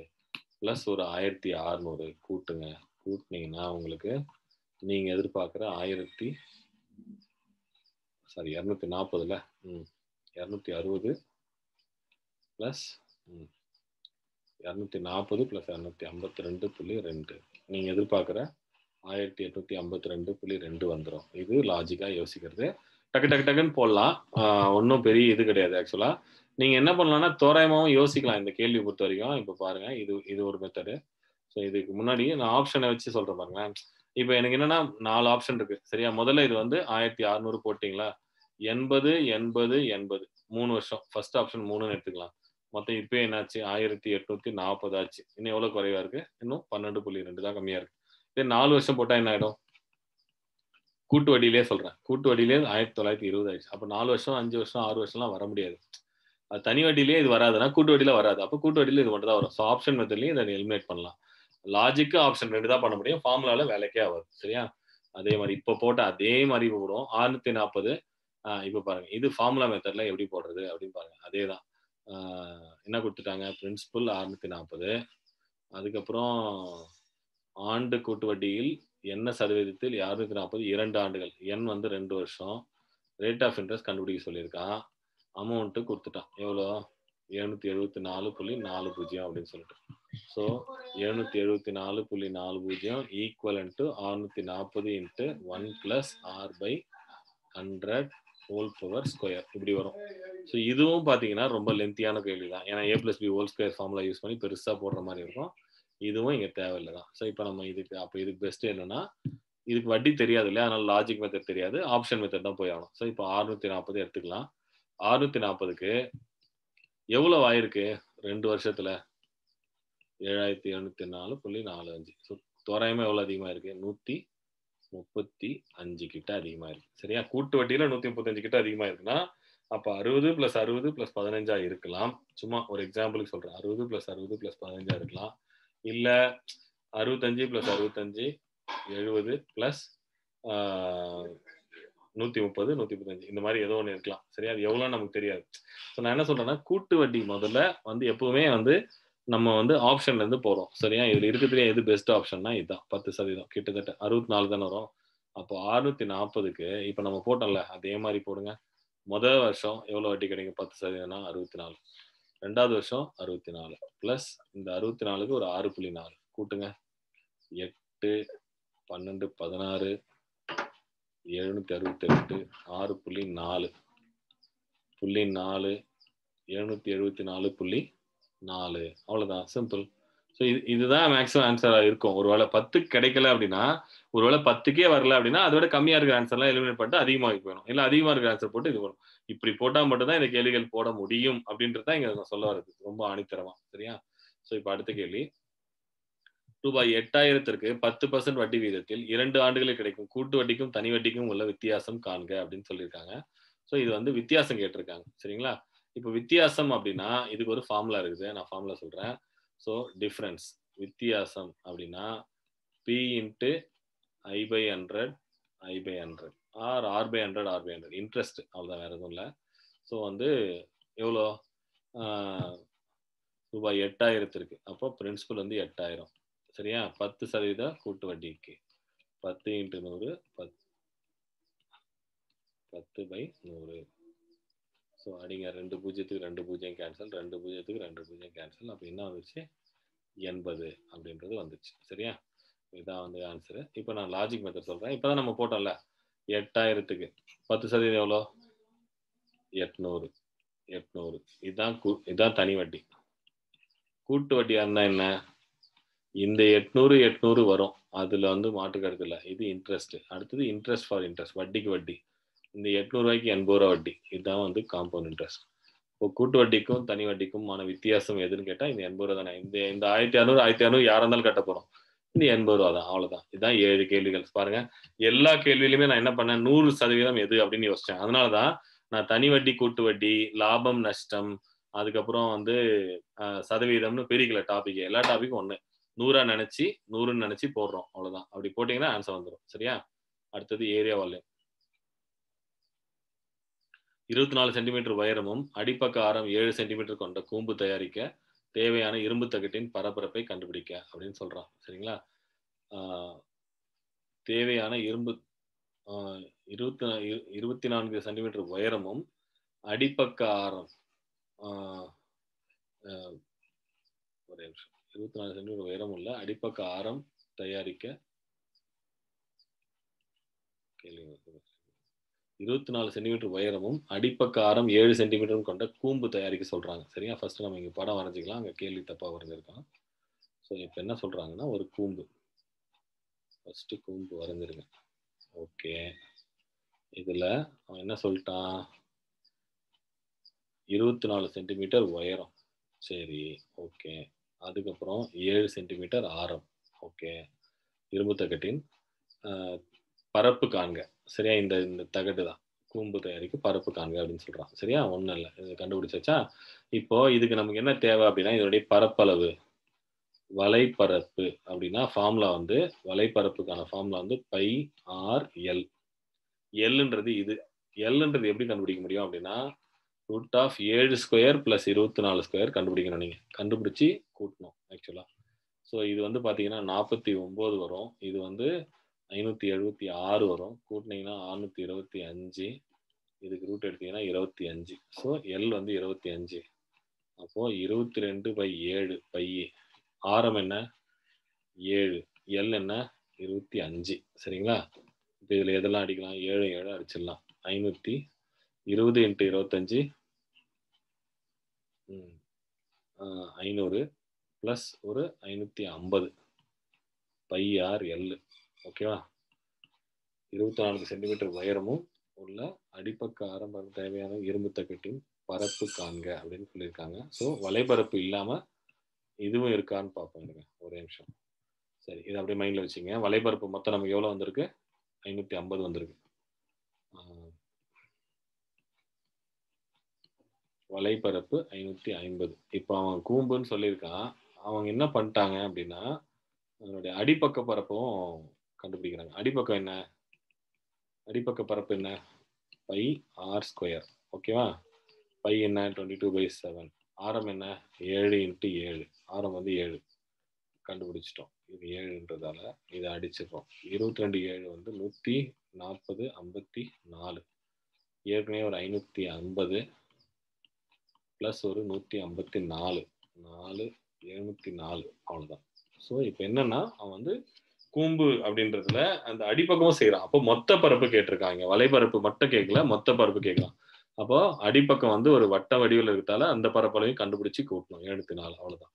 பிளஸ் ஒரு 1600 கூட்டுங்க. கூட்டினீங்கன்னா உங்களுக்கு நீங்க எதிர்பார்க்குற 240ல 260 பிளஸ் 240 பிளஸ் 252.2 நீங்க எதிர்பார்க்குற 1852.2 வந்துடும். இது லாஜிக்கா யோசிக்கிறது. டக்கு டக்கு டக்குன்னு போடலாம். ஒன்றும் பெரிய இது கிடையாது. ஆக்சுவலா நீங்க என்ன பண்ணலாம்னா தோராயமாவும் யோசிக்கலாம் இந்த கேள்வி பொறுத்த வரைக்கும். இப்போ பாருங்க இது ஒரு மெத்தடு. ஸோ இதுக்கு முன்னாடி நான் ஆப்ஷனை வச்சு சொல்றேன் பாருங்க. இப்போ எனக்கு என்னன்னா 4 ஆப்ஷன் இருக்கு. சரியா? முதல்ல இது வந்து 1600 போட்டிங்களா? 80 80 80 3 வருஷம். ஃபர்ஸ்ட் ஆப்ஷன் 3ன்னு எடுத்துக்கலாம். மொத்தம் இப்போ என்னாச்சு? 1840 ஆச்சு. இன்னும் எவ்வளவு குறைவா இருக்கு? இன்னும் 12.2 தான் கம்மியா இருக்கு. இதே 4 வருஷம் போட்டா என்ன ஆயிடும்? கூட்டு வட்டியிலே சொல்றேன். கூட்டு வட்டியிலே 1920 ஆயிடுச்சு. அப்போ 4 வருஷம் 5 வருஷம் 6 வருஷம்லாம் வர முடியாது. அது தனி வட்டியிலே இது வராதுன்னா கூட்டு வட்டியில வராது. அப்போ கூட்டு வட்டியில இது மட்டும் தான் வரும். ஸோ ஆப்ஷன் மெத்தட்லயும் இதை எலிமினேட் பண்ணலாம். லாஜிக்கு ஆப்ஷன் 2 தான் பண்ண முடியும். ஃபார்முலால வேலைக்கே ஆகாது. சரியா? அதே மாதிரி இப்போ போட்ட அதே மாதிரி போடுவோம். 640. இப்போ பாருங்க இது ஃபார்முலா மெத்தட்ல எப்படி போடுறது அப்படின்னு பாருங்க. அதே தான். என்ன கொடுத்துட்டாங்க? பிரின்சிபல் 640. அதுக்கப்புறம் ஆண்டு கூட்டு வட்டியில் என்ன சதவீதத்தில் 240 2 ஆண்டுகள். n வந்து 2 வருஷம். ரேட் ஆஃப் இன்ட்ரெஸ்ட் கண்டுபிடிக்க சொல்லியிருக்கான். அமௌண்ட் கொடுத்துட்டான். எவ்வளோ? 774.40 அப்படின்னு சொல்லிட்டு. So 774.40 equal to 640 into 1 + r/100 whole power square இப்படி வரும். ஸோ இதுவும் பார்த்தீங்கன்னா ரொம்ப லென்த்தியான கேள்வி தான். ஏன்னா a+b whole square formula use பண்ணி பெருசாக போடுற மாதிரி இருக்கும். இதுவும் இங்கே தேவையில்லை தான். ஸோ இப்போ நம்ம இதுக்கு பெஸ்ட் என்னன்னா, இதுக்கு வட்டி தெரியாது இல்லையா, அதனால லாஜிக் மெத்தட் தெரியாது, ஆப்ஷன் மெத்தட் தான் போய் ஆகணும். ஸோ இப்போ 640 எடுத்துக்கலாம். 640க்கு எவ்வளவு ஆயிருக்கு 2 வருஷத்துல? 7704.45. ஸோ தோராயமா எவ்வளவு அதிகமா இருக்கு? 135 கிட்ட அதிகமா இருக்கு. சரியா? கூட்டு வட்டியில 135 கிட்ட அதிகமா இருக்குன்னா அப்ப 60 + 60 + 15 இருக்கலாம். சும்மா ஒரு எக்ஸாம்பிளுக்கு சொல்றேன். 60 + 60 + 15 இருக்கலாம். இல்ல 65 + 65 70 + 130 135 இந்த மாதிரி ஏதோ ஒன்று இருக்கலாம். சரியா? அது எவ்வளோன்னு நமக்கு தெரியாது. ஸோ நான் என்ன சொல்றேன்னா, கூட்டு வட்டி முதல்ல எப்பவுமே நம்ம ஆப்ஷன்ல இருந்து போறோம். சரியா? இதுல இருக்கிறதுலே எது பெஸ்ட் ஆப்ஷன்னா இதுதான். 10% கிட்டத்தட்ட 64 தானே வரும். அப்போ 640க்கு இப்போ நம்ம போட்டோம்ல, அதே மாதிரி போடுங்க. முதல் வருஷம் எவ்வளவு வட்டி கிடைக்கும்? 10%னா 64. ரெண்டாவது வருஷம் 64 பிளஸ் இந்த 64க்கு ஒரு 6.4 கூட்டுங்க. 8 12 16 768 6.4 774.4 அவ்வளவுதான். சிம்பிள். ஸோ இதுதான் மேக்ஸிமம் ஆன்சரா இருக்கும். ஒருவேளை 10 கிடைக்கல அப்படின்னா, ஒருவேளை 10க்கே வரல அப்படின்னா, அதை விட கம்மியா இருக்கிற ஆன்சர்லாம் எலிமினேட் பண்ணிட்டு அதிகமாக போயிடும். இல்லை அதிகமா இருக்கிற ஆன்சர் போட்டு இது வரும். இப்படி போட்டா மட்டும் தான் இந்த கேள்விகள் போட முடியும் அப்படின்றது தான் இங்க நான் சொல்ல வருது. ரொம்ப ஆணித்தரமா. சரியா? ஸோ இப்போ அடுத்த கேள்வி. ரூபாய் 8000க்கு 10% வட்டி வீதத்தில் 2 ஆண்டுகளில் கிடைக்கும் கூட்டு வட்டிக்கும் தனி வட்டிக்கும் உள்ள வித்தியாசம் காண்க அப்படின்னு சொல்லியிருக்காங்க. ஸோ இது வித்தியாசம் கேட்டிருக்காங்க. சரிங்களா? இப்போ வித்தியாசம் அப்படின்னா இதுக்கு ஒரு ஃபார்முலா இருக்குது. நான் ஃபார்முலா சொல்றேன். ஸோ டிஃபரன்ஸ் வித்தியாசம் அப்படின்னா P into I/100 I/100 R R/100 R/100 interest. அவ்வளோதான், வேற எதுவும் இல்லை. ஸோ எவ்வளோ? ரூபாய் 8000க்கு அப்போ பிரின்சிபல் 8000. சரியா? 10% கூட்டு வட்டிக்கு 10 × 100 10/100. ஸோ அடிங்க 2 0க்கு 2 0 கேன்சல், 2 0க்கு 2 0 கேன்சல். அப்போ என்ன வந்துச்சு? 80 அப்படின்றது வந்துச்சு. சரியா? இதான் ஆன்சரு. இப்போ நான் லாஜிக் மெத்தட் சொல்றேன். இப்போதான் நம்ம போட்டோம்ல, 8000க்கு 10% எவ்வளோ? 800. இதுதான் தனி வட்டி. கூட்டு வட்டியா இருந்தா என்ன? இந்த 800 வரும். அதுல மாற்று கருத்து இல்லை. இது இன்ட்ரெஸ்ட். அடுத்தது இன்ட்ரெஸ்ட் ஃபார் இன்ட்ரெஸ்ட், வட்டிக்கு வட்டி. இந்த 800 ரூபாய்க்கு 80 ரூபா வட்டி. இதுதான் காம்பவுண்ட் இன்ட்ரெஸ்ட். இப்போ கூட்டு வட்டிக்கும் தனி வட்டிக்குமான வித்தியாசம் எதுன்னு கேட்டா இந்த 80 ரூபா தானே. இந்த 1600 யாரா இருந்தாலும் கட்ட போறோம். இந்த 80 ரூபா தான். அவ்வளவுதான். இதுதான் 7 கேள்விகள். பாருங்க, எல்லா கேள்வியிலுமே நான் என்ன பண்ணேன்? 100% எது அப்படின்னு யோசிச்சேன். அதனாலதான் நான் தனி வட்டி, கூட்டு வட்டி, லாபம் நஷ்டம், அதுக்கப்புறம் சதவீதம்னு பிரிக்கல டாபிக். எல்லா டாபிக்கும் ஒண்ணு. 100 நினைச்சு 100ன்னு நினைச்சு போடுறோம். அவ்வளவுதான். அப்படி போட்டீங்கன்னா ஆன்சர் வந்துடும். சரியா? அடுத்தது ஏரியா வால்யூம். 24 சென்டிமீட்டர் உயரமும் அடிப்பக்க ஆரம் 7 சென்டிமீட்டர் கொண்ட கூம்பு தயாரிக்க தேவையான இரும்பு தகட்டின் பரப்பரப்பை கண்டுபிடிக்க அப்படின்னு சொல்றான். சரிங்களா? தேவையான இரும்பு 24 சென்டிமீட்டர் உயரமும் அடிப்பக்க ஆரம் ஒரே நிமிஷம். 24 சென்டிமீட்டர் உயரம் உள்ள அடிப்பக்க ஆரம் தயாரிக்க 24 சென்டிமீட்டர் உயரமும் அடிப்பக்க ஆரம் 7 சென்டிமீட்டரும் கொண்ட கூம்பு தயாரிக்க சொல்றாங்க. சரியா? ஃபர்ஸ்ட் நம்ம இங்க படம் வரைஞ்சிக்கலாம். அங்க கேள்வி தப்பா வரைஞ்சிருக்கான். ஸோ இப்போ என்ன சொல்றாங்கன்னா, ஒரு கூம்பு, ஃபர்ஸ்ட் கூம்பு வரைஞ்சிருங்க. ஓகே. இதுல அவன் என்ன சொல்லிட்டான்? 24 சென்டிமீட்டர் உயரம். சரி, ஓகே. அதுக்கப்புறம் 7 சென்டிமீட்டர் ஆரம். ஓகே. இரும்பு தகட்டின் பரப்பு காண்க. சரியா? இந்த தகட்டு தான் கூம்பு தயாரிக்க பரப்பு காண்க அப்படின்னு சொல்றான். சரியா? ஒண்ணும் இல்லை, இது கண்டுபிடிச்சாச்சா? இப்போ இதுக்கு நமக்கு என்ன தேவை அப்படின்னா, இதனுடைய பரப்பளவு, வலைப்பரப்பு அப்படின்னா ஃபார்முலா வலைப்பரப்புக்கான ஃபார்முலா πr/l. எல்ன்றது இது. எல்ன்றது எப்படி கண்டுபிடிக்க முடியும் அப்படின்னா, √7² + 24² கண்டுபிடிக்கணும். நீங்க கண்டுபிடிச்சு கூட்டணும் ஆக்சுவலா. ஸோ இது பாத்தீங்கன்னா 49 வரும். இது 576 வரும். கூட்டினீங்கன்னா 625. இதுக்கு ரூட் எடுத்தீங்கன்னா 25. So L 25. அப்போ 22/7 பை. ஆரம் என்ன 7, எல் என்ன 25. சரிங்களா? இப்போ இதில் எதெல்லாம் அடிக்கலாம்? 7 7 அடிச்சிடலாம். 520 × 25 500 ப்ளஸ் ஒரு 550 பை ஆர் எல். ஓகேவா? 24 சென்டிமீட்டர் உயரமும் உள்ள அடிப்பக்க ஆரம்பம் தேவையான இரும்பு தகட்டின் பரப்பு காண்க அப்படின்னு சொல்லியிருக்காங்க. ஸோ வலைபரப்பு இல்லாமல் இதுவும் இருக்கான்னு பார்ப்போம். எனக்கு ஒரே நிமிஷம். சரி, இதை அப்படியே மைண்டில் வச்சுங்க. வலைபரப்பு மொத்தம் நமக்கு எவ்வளோ வந்திருக்கு? 550 வந்திருக்கு. வலைபரப்பு 550. இப்போ அவன் கூம்புன்னு சொல்லியிருக்கான். அவங்க என்ன பண்ணிட்டாங்க அப்படின்னா அதனுடைய அடிப்பக்க பரப்பும் கண்டுபிடிக்கிறாங்க. அடிப்பக்கம் என்ன? அடிப்பக்க பரப்பு என்ன? Pi R square. ஓகேவா? பை என்ன 22/7. ஆரம் என்ன 7 × 7. ஆரம் வந்து 7 கண்டுபிடிச்சிட்டோம். இது 7ன்றதால இதை அடிச்சிருக்கோம். 22/7 வந்து 140 54. ஏற்கனவே ஒரு 550 ப்ளஸ் ஒரு 154 4 704. அவ்வளோதான். ஸோ இப்போ என்னன்னா அவன் வந்து கூம்பு அப்படின்றதுல அந்த அடிப்பக்கமும் செய்யறான். அப்போ மொத்த பரப்பு கேட்டிருக்காங்க. வலைபரப்பு மட்டும் கேட்கல, மொத்த பரப்பு கேட்கலாம். அப்போ அடிப்பக்கம் வந்து ஒரு வட்ட வடிவில் இருக்கிறதால அந்த பரப்பளவையும் கண்டுபிடிச்சு கூட்டணும். 7/4. அவ்வளவுதான்.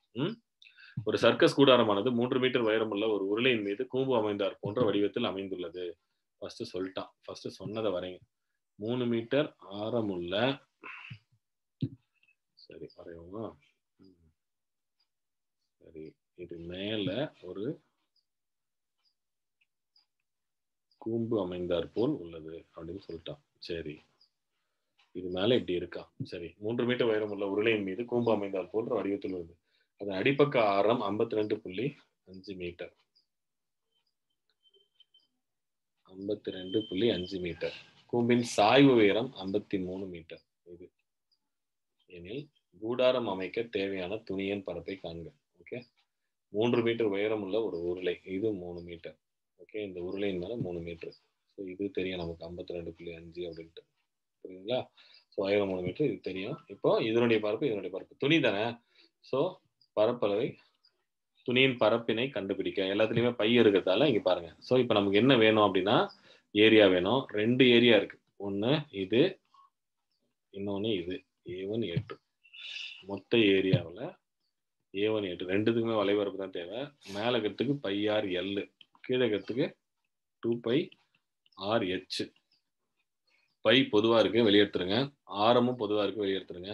ஒரு சர்க்கஸ் கூடாரமானது 3 மீட்டர் உயரமுள்ள ஒரு உருளையின் மீது கூம்பு அமைந்தார் போன்ற வடிவத்தில் அமைந்துள்ளது. ஃபர்ஸ்ட் சொல்லிட்டான். ஃபர்ஸ்ட் சொன்னதை வரைங்க. 3 மீட்டர் ஆரமுள்ள, சரி வரையுமா? சரி, இது மேல ஒரு கூம்பு அமைந்தார் போல் உள்ளது அப்படின்னு சொல்லிட்டான். சரி, இது மேல இப்படி இருக்கா? சரி, 3 மீட்டர் உயரம் உள்ள உருளையின் மீது கூம்பு அமைந்தார் போன்ற வடிவத்தில் உள்ளது. அதன் அடிப்பக்க ஆரம் 52.5 மீட்டர். 52.5 மீட்டர். கூம்பின் சாய்வு உயரம் 53 மீட்டர். இது எனில் கூடாரம் அமைக்க தேவையான துணியின் பரப்பை காண்க. ஓகே, 3 மீட்டர் உயரம் உள்ள ஒரு உருளை. இது 3 மீட்டர். ஓகே, இந்த உருளையின் மேல 3 மீட்டர். ஸோ இது தெரியும் நமக்கு 52.5 அப்படின்ட்டு. புரியுதுங்களா? ஸோ உயரம் 3 மீட்டர், இது தெரியும். இப்போ இதனுடைய பரப்பு துணி தானே. ஸோ பரப்பளவை துணியின் பரப்பினை கண்டுபிடிக்க. எல்லாத்துலேயுமே பை இருக்கிறதால இங்கே பாருங்க. ஸோ இப்போ நமக்கு என்ன வேணும் அப்படின்னா ஏரியா வேணும். 2 ஏரியா இருக்கு. ஒன்று இது, இன்னொன்று இது. A1 A2. மொத்த ஏரியாவில் A1 A2 ரெண்டுத்துக்குமே வலைபரப்பு தான் தேவை. மேலே இருக்கிறதுக்கு பை ஆர் எல், கீழே இருக்கிறதுக்கு 2πRH. பை பொதுவாக இருக்கு, வெளியெடுத்துருங்க. ஆரமும் பொதுவாக இருக்கு, வெளியெடுத்துருங்க.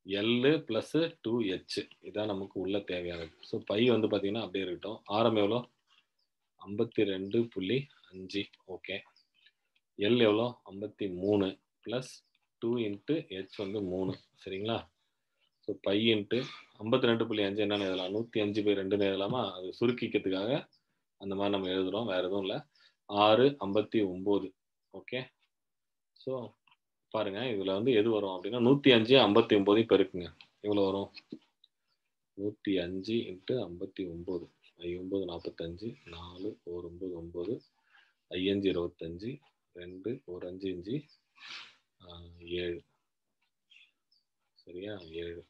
எல் ப்ளஸ் 2H இதான் நமக்கு உள்ள தேவையானது. ஸோ பை வந்து பார்த்தீங்கன்னா அப்படியே இருக்கட்டும். ஆரம் எவ்வளோ? 52.5. ஓகே, எல் எவ்வளோ? 53 ப்ளஸ் 2 × H வந்து 3. சரிங்களா? ஸோ பை இன்ட்டு 52.5 என்னன்னு எழுதலாம்? 105/2 எழுதலாமா? அது சுருக்கிக்கிறதுக்காக அந்த மாதிரி நம்ம எழுதுகிறோம், வேறு எதுவும் இல்லை. 659. ஓகே, ஸோ பாருங்க, இதில் வந்து எது வரும் அப்படின்னா 105 59 பெருக்குங்க. எவ்வளோ வரும்? 105 × 59. 9 45, 4 1 9 9, 5 25, 2 1 5 5, 7. சரியா? 7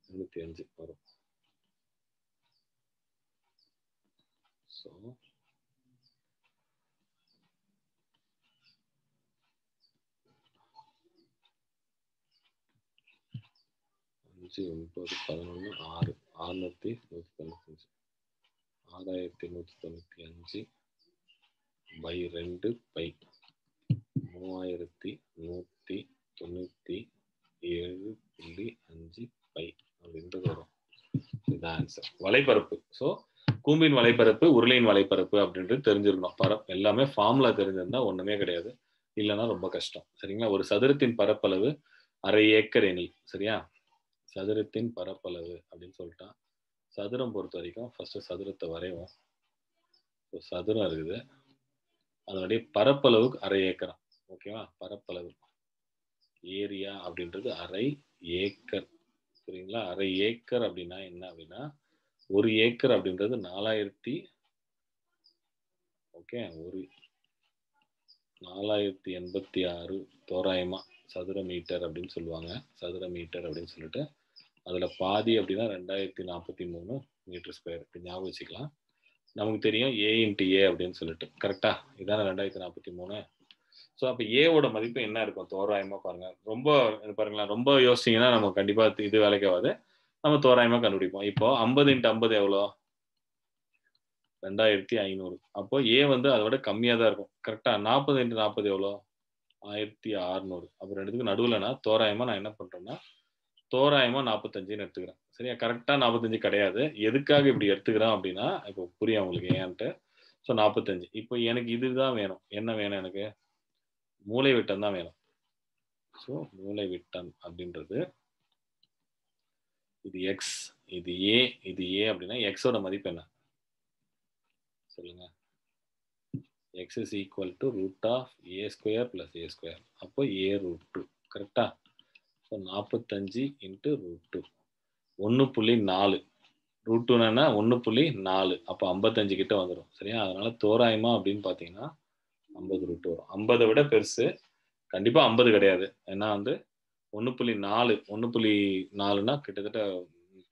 95 வரும். ஸோ 5 9 11 6 695. 6195 பை 2 பை 3197.5 பை அப்படின்றது வரும். இதுதான் ஆன்சர். வலைபரப்பு. ஸோ கூம்பின் வலைபரப்பு, உருளையின் வலைபரப்பு அப்படின்றது தெரிஞ்சிருக்கணும். பரப்பு எல்லாமே ஃபார்முலா தெரிஞ்சிருந்தா ஒண்ணுமே கிடையாது, இல்லைன்னா ரொம்ப கஷ்டம். சரிங்களா? ஒரு சதுரத்தின் பரப்பளவு அரை ஏக்கர் எனில். சரியா? சதுரத்தின் பரப்பளவு அப்படின்னு சொல்லிட்டா, சதுரம் பொறுத்த வரைக்கும் ஃபர்ஸ்ட் சதுரத்தை வரைவோம். சதுரம் இருக்குது, அதனுடைய பரப்பளவுக்கு அரை ஏக்கரா. ஓகேவா? பரப்பளவு ஏரியா அப்படின்றது அரை ஏக்கர். சரிங்களா? அரை ஏக்கர் அப்படின்னா என்ன அப்படின்னா 1 ஏக்கர் அப்படின்றது 4000. ஓகே, 4086 தோராயமா சதுர மீட்டர் அப்படின்னு சொல்லுவாங்க. சதுர மீட்டர் அப்படின்னு சொல்லிட்டு அதுல பாதி அப்படின்னா 2043 மீட்டர் ஸ்கொயர். இப்படி ஞாபகம் வச்சுக்கலாம். நமக்கு தெரியும் ஏ இன்ட்டு ஏ அப்படின்னு சொல்லிட்டு. கரெக்டா? இதான 2043. ஸோ அப்போ ஏவோட மதிப்பு என்ன இருக்கும் தோராயமா பாருங்க. ரொம்ப பாருங்களேன், ரொம்ப யோசிச்சீங்கன்னா நம்ம கண்டிப்பா இது வேலைக்கு ஆகாது. நம்ம தோராயமா கண்டுபிடிப்போம். இப்போ 50 × 50 எவ்வளோ? 2500. அப்போ ஏ வந்து அதை விட கம்மியா தான் இருக்கும். கரெக்டா? 40 × 40 எவ்வளோ? 1600. அப்போ ரெண்டுத்துக்கு நடுவுலனா தோராயமா நான் என்ன பண்றேன்னா தோராயமா 45ன்னு எடுத்துக்கிறேன். சரியா? கரெக்டா 45 கிடையாது. எதுக்காக இப்படி எடுத்துக்கிறேன் அப்படின்னா இப்போ புரியும் உங்களுக்கு ஏன்ட்டு. ஸோ 45. இப்போ எனக்கு இதுதான் வேணும். என்ன வேணும் எனக்கு? மூலை விட்டம் தான் வேணும். ஸோ மூலை விட்டம் அப்படின்றது இது எக்ஸ், இது ஏ, இது ஏ அப்படின்னா எக்ஸோட மதிப்பு என்ன சொல்லுங்க? x is equal to root of a square plus a square. அப்போ a root 2. கரெக்டா? So 45 into root 2. 1.4. ரூட் 2னா 1.4. அப்போ 55 கிட்ட வந்துடும். சரியா? அதனால தோராயமா அப்படின்னு பார்த்தீங்கன்னா 50 ரூட் வரும். 50 விட பெருசு. கண்டிப்பா 50 கிடையாது. ஏன்னா வந்து 1.4 1.4னா கிட்டத்தட்ட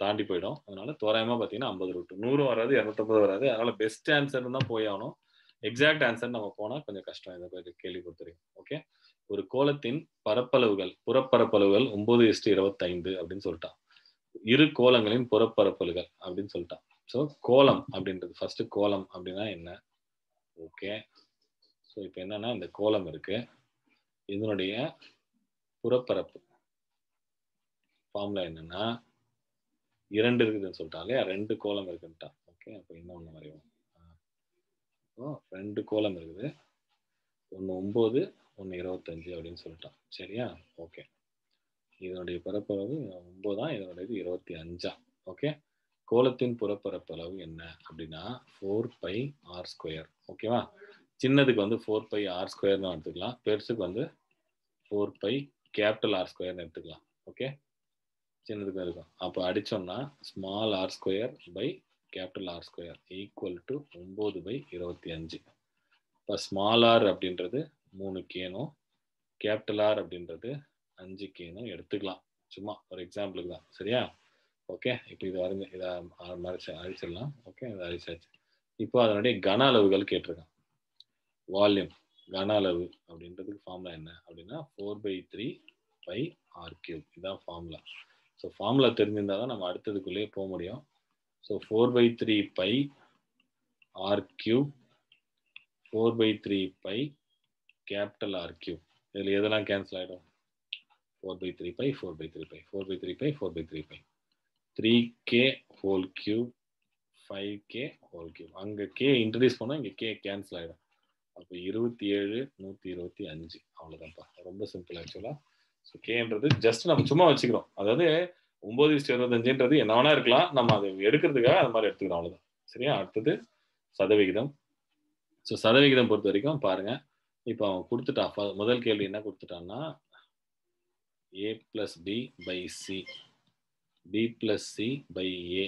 தாண்டி போயிடும். அதனால தோராயமா பார்த்தீங்கன்னா 50 ரூட் 100 வராது, 250 வராது. அதனால பெஸ்ட் ஆன்சர் தான் போய் ஆகணும். எக்ஸாக்ட் ஆன்சர் நம்ம போனா கொஞ்சம் கஷ்டம் இந்த கேள்வி பொறுத்தவரைக்கும். ஓகே, ஒரு கோளத்தின் பரப்பளவுகள் புறப்பரப்பளவுகள் 9:25 அப்படின்னு சொல்லிட்டான். இரு கோளங்களின் புறப்பரப்பளவுகள் அப்படின்னு சொல்லிட்டான். ஸோ கோளம் அப்படின்றது ஃபர்ஸ்ட் கோளம் அப்படின்னா என்ன? ஓகே, ஸோ இப்போ என்னன்னா இந்த கோளம் இருக்கு, இதனுடைய புறப்பரப்பு ஃபார்முலா என்னன்னா 2 இருக்குதுன்னு சொல்லிட்டான் இல்லையா? 2 கோளம் இருக்குன்ட்டான். ஓகே, அப்போ இன்னொன்று வரையும். இப்போ 2 கோளம் இருக்குது, ஒன்று 9, ஒன்று 25 அப்படின்னு சொல்லிட்டான். சரியா? ஓகே, இதனுடைய பரப்பளவு 9, இதனுடைய 25. ஓகே, கோளத்தின் புறப்பரப்பளவு என்ன அப்படின்னா 4πr². ஓகேவா? சின்னதுக்கு வந்து 4πr² எடுத்துக்கலாம், பெருசுக்கு வந்து 4πR² எடுத்துக்கலாம். ஓகே, சின்னதுக்கு இருக்கும். அப்போ அடிச்சோம்னா small r² by capital R² equal to 9/25. இப்போ ஸ்மால் ஆர் அப்படின்றது 3 கேனும் கேபிட்டல் ஆர் அப்படின்றது 5 கேனும் எடுத்துக்கலாம். சும்மா ஒரு எக்ஸாம்பிளுக்கு தான். சரியா? ஓகே, இப்போ இது வரைஞ்ச இதை அழிச்சிடலாம். ஓகே, இதை அழிச்சாச்சு. இப்போ அதனுடைய கன அளவுகள் கேட்டிருக்கான். வால்யூம் கன அளவு அப்படின்றதுக்கு ஃபார்முலா என்ன அப்படின்னா 4/3πr³. இதுதான் ஃபார்முலா. ஸோ ஃபார்முலா தெரிஞ்சிருந்தால் தான் நம்ம அடுத்ததுக்குள்ளேயே போக முடியும். ஸோ 4/3πr³, 4/3π கேபிட்டல் R³ இதில் எதெல்லாம் கேன்சல் ஆகிடும்? 4/3π 4/3π 4/3π 4/3π 3k whole cube 5k whole cube. அங்கே கே இன்ட்ரடியூஸ் பண்ணால் இங்கே கே கேன்சல் ஆகிடும். அப்போ 27 125. அவ்வளோதான்ப்பா. ரொம்ப சிம்பிள் ஆக்சுவலாக. ஸோ கேன்றது ஜஸ்ட் நம்ம சும்மா வச்சுக்கிறோம். அதாவது 9:25ன்றது என்ன வேணா இருக்கலாம், நம்ம அதை எடுக்கிறதுக்காக அது மாதிரி எடுத்துக்கிறோம். அவ்வளோதான். சரியா? அடுத்தது சதவிகிதம். ஸோ சதவிகிதம் பொறுத்த வரைக்கும் பாருங்க, இப்போ அவன் கொடுத்துட்டான். முதல் கேள்வி என்ன கொடுத்துட்டான்னா a plus b by c, b plus c by a,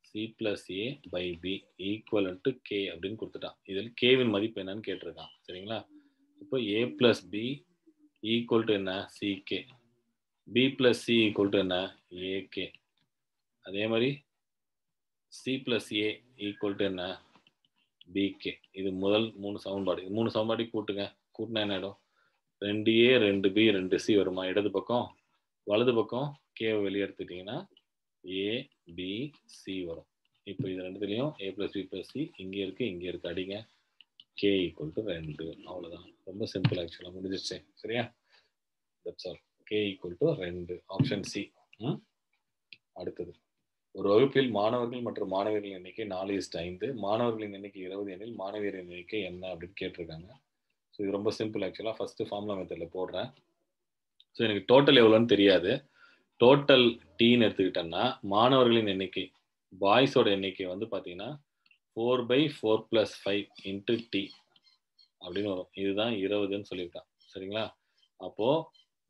c plus a by b equivalent to k அப்படின்னு கொடுத்துட்டான். இதில் கேவின் மதிப்பு என்னன்னு கேட்டிருக்கான். சரிங்களா? இப்போ a plus b equal to என்ன? ck. b plus c equal to என்ன? ak. அதே மாதிரி c plus a equal to என்ன? bk. இது முதல் 3 சமன்பாடு. 3 சமன்பாடு கூட்டுங்க. கூட்டினா என்ன ஆகிடும்? 2a 2b 2c வருமா இடது பக்கம்? வலது பக்கம் கேவை வெளியே எடுத்துட்டீங்கன்னா a b c வரும். இப்போ இது ரெண்டுத்துலையும் a plus b plus c இங்கே இருக்கு, இங்கே இருக்கு. அடிங்க. k equal to 2. அவ்வளோதான். ரொம்ப சிம்பிள் ஆக்சுவலாக முடிஞ்சிச்சு. சரியா? That's all. k equal to 2. Option C. அடுத்தது, ஒரு வகுப்பில் மாணவர்கள் மற்றும் மாணவியர்களின் எண்ணிக்கை 4:5, மாணவர்களின் எண்ணிக்கை 20 எனில் மாணவியரின் எண்ணிக்கை என்ன அப்படின்னு கேட்டிருக்காங்க. ஸோ இது ரொம்ப சிம்பிள் ஆக்சுவலாக. ஃபர்ஸ்ட் ஃபார்முலா மெத்தடில் போடுறேன். ஸோ எனக்கு டோட்டல் எவ்வளோன்னு தெரியாது. டோட்டல் டீன்னு எடுத்துக்கிட்டேன்னா மாணவர்களின் எண்ணிக்கை பாய்ஸோட எண்ணிக்கை வந்து பார்த்தீங்கன்னா 4/4 + 5 இன்ட்டு டி அப்படின்னு வரும். இதுதான் 20ன்னு சொல்லியிருக்கான். சரிங்களா? அப்போ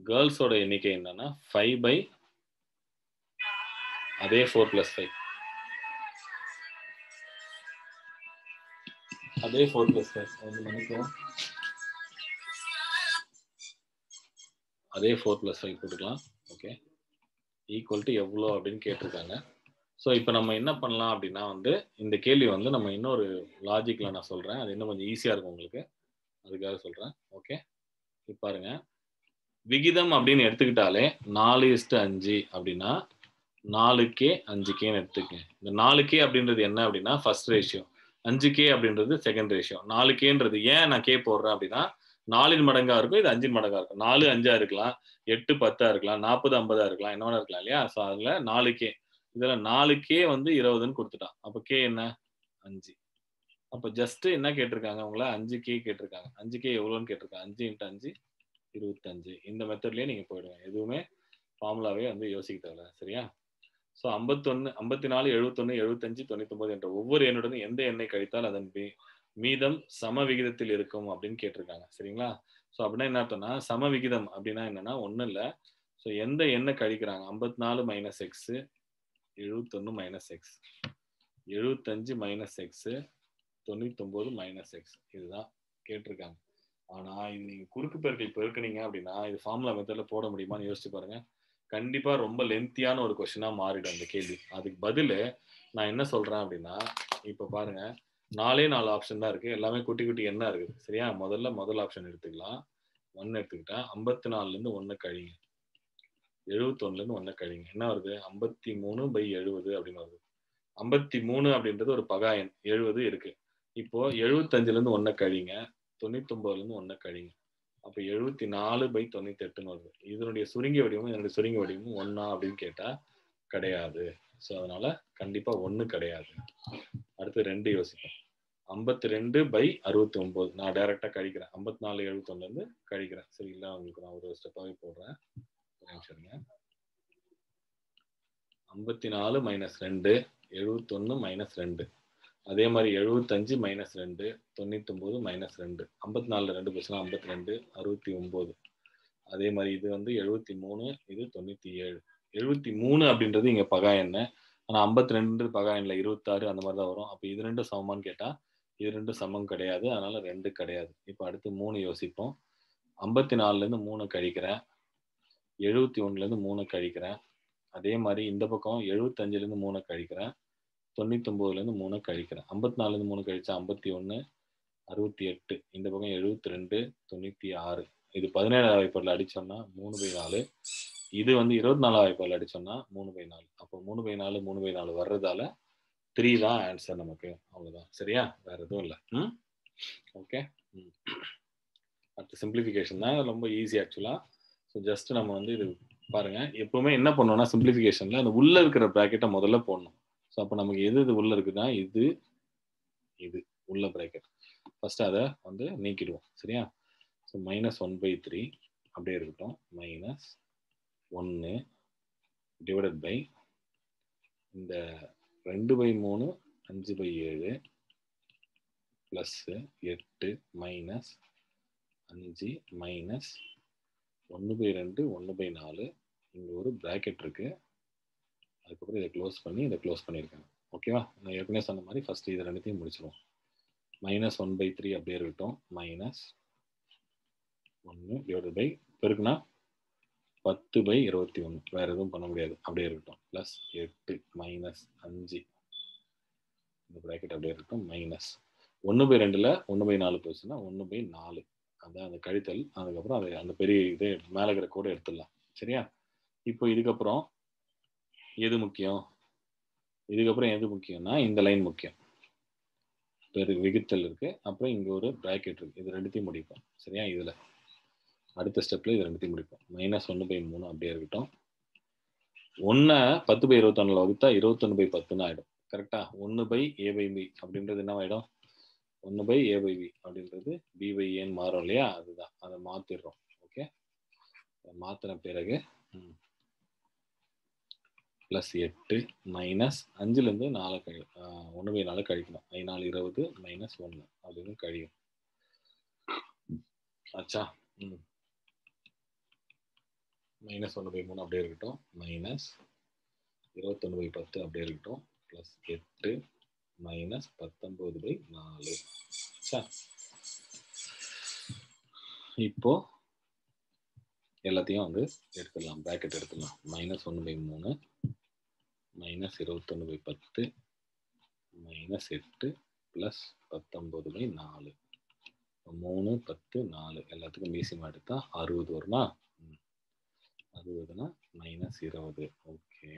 கேர்ள்ஸோட எண்ணிக்கை என்னன்னா 5 அதே 4 + 5 அதே 4 + 5 அது நினைக்கிறோம் அதே 4 + 5 போட்டுக்கலாம். ஓகே, ஈக்குவல் டு எவ்வளோ அப்படின்னு கேட்டிருக்காங்க. ஸோ இப்போ நம்ம என்ன பண்ணலாம் அப்படின்னா வந்து இந்த கேள்வி வந்து நம்ம இன்னொரு லாஜிக்கில் நான் சொல்கிறேன். அது இன்னும் கொஞ்சம் ஈஸியாக இருக்கும் உங்களுக்கு, அதுக்காக சொல்கிறேன். ஓகே, இப்போ பாருங்க, விகிதம் அப்படின்னு எடுத்துக்கிட்டாலே 4:5 அப்படின்னா 4K 5Kன்னு எடுத்துக்கங்க. இந்த 4K அப்படின்றது என்ன அப்படின்னா ஃபர்ஸ்ட் ரேஷியோ, 5K அப்படின்றது செகண்ட் ரேஷியோ. 4Kன்றது ஏன் நான் K போடுறேன் அப்படின்னா 4 மடங்கா இருக்கும், இது 5 மடங்கா இருக்கும். 4 5 இருக்கலாம், 8 10 இருக்கலாம், 40 50 இருக்கலாம், என்ன வேணா இருக்கலாம் இல்லையா? ஸோ அதில் 4K, இதில் 4K வந்து 20ன்னு கொடுத்துட்டான். அப்போ K என்ன 5. அப்போ ஜஸ்ட் என்ன கேட்டிருக்காங்க உங்களை 5K கேட்டிருக்காங்க. 5K எவ்வளோன்னு கேட்டிருக்காங்க. 5 × 5 25. இந்த மெத்தட்லேயே நீங்கள் போயிடுங்க, எதுவுமே ஃபார்முலாவே வந்து யோசிக்க தேவையில்ல. சரியா? ஸோ 51 54 71 75 99 என்ற ஒவ்வொரு எண்ணுடனும் எந்த எண்ணை கழித்தால் அதன் மீதம் சம விகிதத்தில் இருக்கும் அப்படின்னு கேட்டிருக்காங்க. சரிங்களா? ஸோ அப்படின்னா என்ன அர்த்தம்னா சம விகிதம் அப்படின்னா என்னன்னா ஒன்றும் இல்லை. ஸோ எந்த எண்ணை கழிக்கிறாங்க 54 - x 71 - x 75 - x 99 - x இதுதான் கேட்டிருக்காங்க. ஆனா இது நீங்க குறுக்கு பெருக்கல் பெருக்குனீங்க அப்படின்னா இது ஃபார்முலா மெத்தட்ல போட முடியுமான்னு யோசிச்சு பாருங்க. கண்டிப்பா ரொம்ப லென்த்தியான ஒரு கொஸ்டினா மாறிடும் இந்த கேள்வி. அதுக்கு பதில் நான் என்ன சொல்றேன் அப்படின்னா இப்ப பாருங்க 4 ஆப்ஷன் தான் இருக்கு. எல்லாமே குட்டி குட்டி எண்ணா இருக்குது. சரியா? முதல் ஆப்ஷன் எடுத்துக்கலாம். 1 எடுத்துக்கிட்டா 54ல இருந்து 1 கழிங்க, 71ல இருந்து 1 கழிங்க, என்ன வருது 53/70 அப்படின்னு வருது. 53 அப்படின்றது ஒரு பகா எண், 70 இருக்கு. இப்போ 75ல இருந்து 1 கழிங்க, 99ல இருந்து 1 கழிங்க, அப்ப 74/98ன்னு வருது. இதனுடைய சுருங்கிய வடிவமும் என்னுடைய சுருங்கிய வடிவமும் ஒண்ணா அப்படின்னு கேட்டா கிடையாது. ஸோ அதனால கண்டிப்பா 1 கிடையாது. அடுத்து 2 யோசிப்போம். 52/69 நான் டைரக்டா கழிக்கிறேன். 54 71ல இருந்து கழிக்கிறேன். சரிங்களா? உங்களுக்கு நான் ஒரு ஸ்டெப்பாவே போடுறேன். ஒரு நிமிஷம் இருங்க. 54 - 2 71 - 2. அதே மாதிரி 75 - 2 99 - 2. 54ல 2 போச்சுன்னா 52 69. அதே மாதிரி இது வந்து 73, இது 97. 73 அப்படின்றது இங்க பகா எண்ணு. ஆனா 52 பகா எண்ணில் 26 அந்த மாதிரி தான் வரும். அப்போ இது ரெண்டும் சமமான்னு கேட்டா இது ரெண்டும் சமம் கிடையாது. அதனால 2 கிடையாது. இப்போ அடுத்து 3 யோசிப்போம். 54ல இருந்து 3 கழிக்கிறேன், 71ல இருந்து 3 கழிக்கிறேன். அதே மாதிரி இந்த பக்கம் 75ல இருந்து 3 கழிக்கிறேன், 99ல இருந்து 3 கழிக்கிறேன். 54ல இருந்து 3 கழிச்சா 51 68. இந்த பக்கம் 72 96. இது 17வது வாய்ப்பாடில் அடிச்சோம்னா 3/4. இது வந்து 24வது வாய்ப்பாடில் அடிச்சோம்னா 3/4. அப்போ 3/4 3/4 வர்றதால 3 தான் ஆன்சர் நமக்கு. அவ்வளவுதான். சரியா? வேற எதுவும் இல்லை. ஓகே, அடுத்து சிம்பிளிஃபிகேஷன் தான் ரொம்ப ஈஸி ஆக்சுவலா. ஸோ ஜஸ்ட் நம்ம வந்து இது பாருங்க, எப்பவுமே என்ன பண்ணோம்னா சிம்பிளிஃபிகேஷன்ல அந்த உள்ள இருக்கிற பிராக்கெட்டை முதல்ல போடணும். ஸோ அப்போ நமக்கு எது உள்ள இருக்குன்னா இது உள்ள பிராக்கெட். ஃபர்ஸ்ட் அதை வந்து நீக்கிடுவோம். சரியா? ஸோ -1/3 அப்படியே இருக்கட்டும். -1 டிவைடட் பை இந்த 2/3 5/7 பிளஸ் 8 மைனஸ் 5 மைனஸ் 1/2 1/4. இங்கே ஒரு பிராக்கெட் இருக்கு, அதுக்கப்புறம் இதை க்ளோஸ் பண்ணி இதை க்ளோஸ் பண்ணியிருக்காங்க. ஓகேவா? நான் ஏற்கனவே சொன்ன மாதிரி ஃபர்ஸ்ட் இது ரெண்டுத்தையும் முடிச்சிடுவோம். -1/3 அப்படியே இருக்கட்டும். -1 டிவைடட் பை பெருக்குனா 10/21. வேற எதுவும் பண்ண முடியாது, அப்படியே இருக்கட்டும். பிளஸ் 8 மைனஸ் 5 இந்த பிராக்கெட் அப்படியே இருக்கட்டும். மைனஸ் 1/2ல 1/4 போச்சுன்னா 1/4. அதான் அந்த கழித்தல். அதுக்கப்புறம் அதை அந்த பெரிய இதே மேலே இருக்கிற கூட எடுத்துடலாம். சரியா? இப்போ இதுக்கப்புறம் எது முக்கியம்? இதுக்கப்புறம் எது முக்கியம்னா இந்த லைன் முக்கியம். விகித்தல் இருக்கு, அப்புறம் இங்க ஒரு பிராக்கெட் இருக்கு. இது ரெண்டுத்தையும் முடிப்போம். சரியா? இதுல அடுத்த ஸ்டெப்ல இது ரெண்டுத்தையும் முடிப்போம். -1/3 அப்படியே இருக்கட்டும். 1 10/21 வகுத்தா 21/10 ஆயிடும். கரெக்டா? 1/a/b அப்படின்றது என்ன ஆயிடும்? 1/a/b அப்படின்றது b/aன்னு மாறும் இல்லையா? அதுதான், அதை மாத்திடுறோம். ஓகே, மாத்தின பிறகு பிளஸ் 8 மைனஸ் 5ல இருந்து 1/4 கழிக்கணும். 4 20 மைனஸ் 1 அப்படின்னு கழியும். ஆச்சா? -1/3 அப்படியே இருக்கட்டும். மைனஸ் 21/10 அப்படியே இருக்கட்டும். Plus 8 minus 19/4. இப்போ எல்லாத்தையும் வந்து எடுத்துடலாம், ப்ராக்கெட் எடுத்துடலாம். -1/3 -21/10 -8 ப்ளஸ் 19/4 3 10 4 எல்லாத்துக்கும் மீசிமா எடுத்தா 60 வருமா? 60னா -20 ஓகே,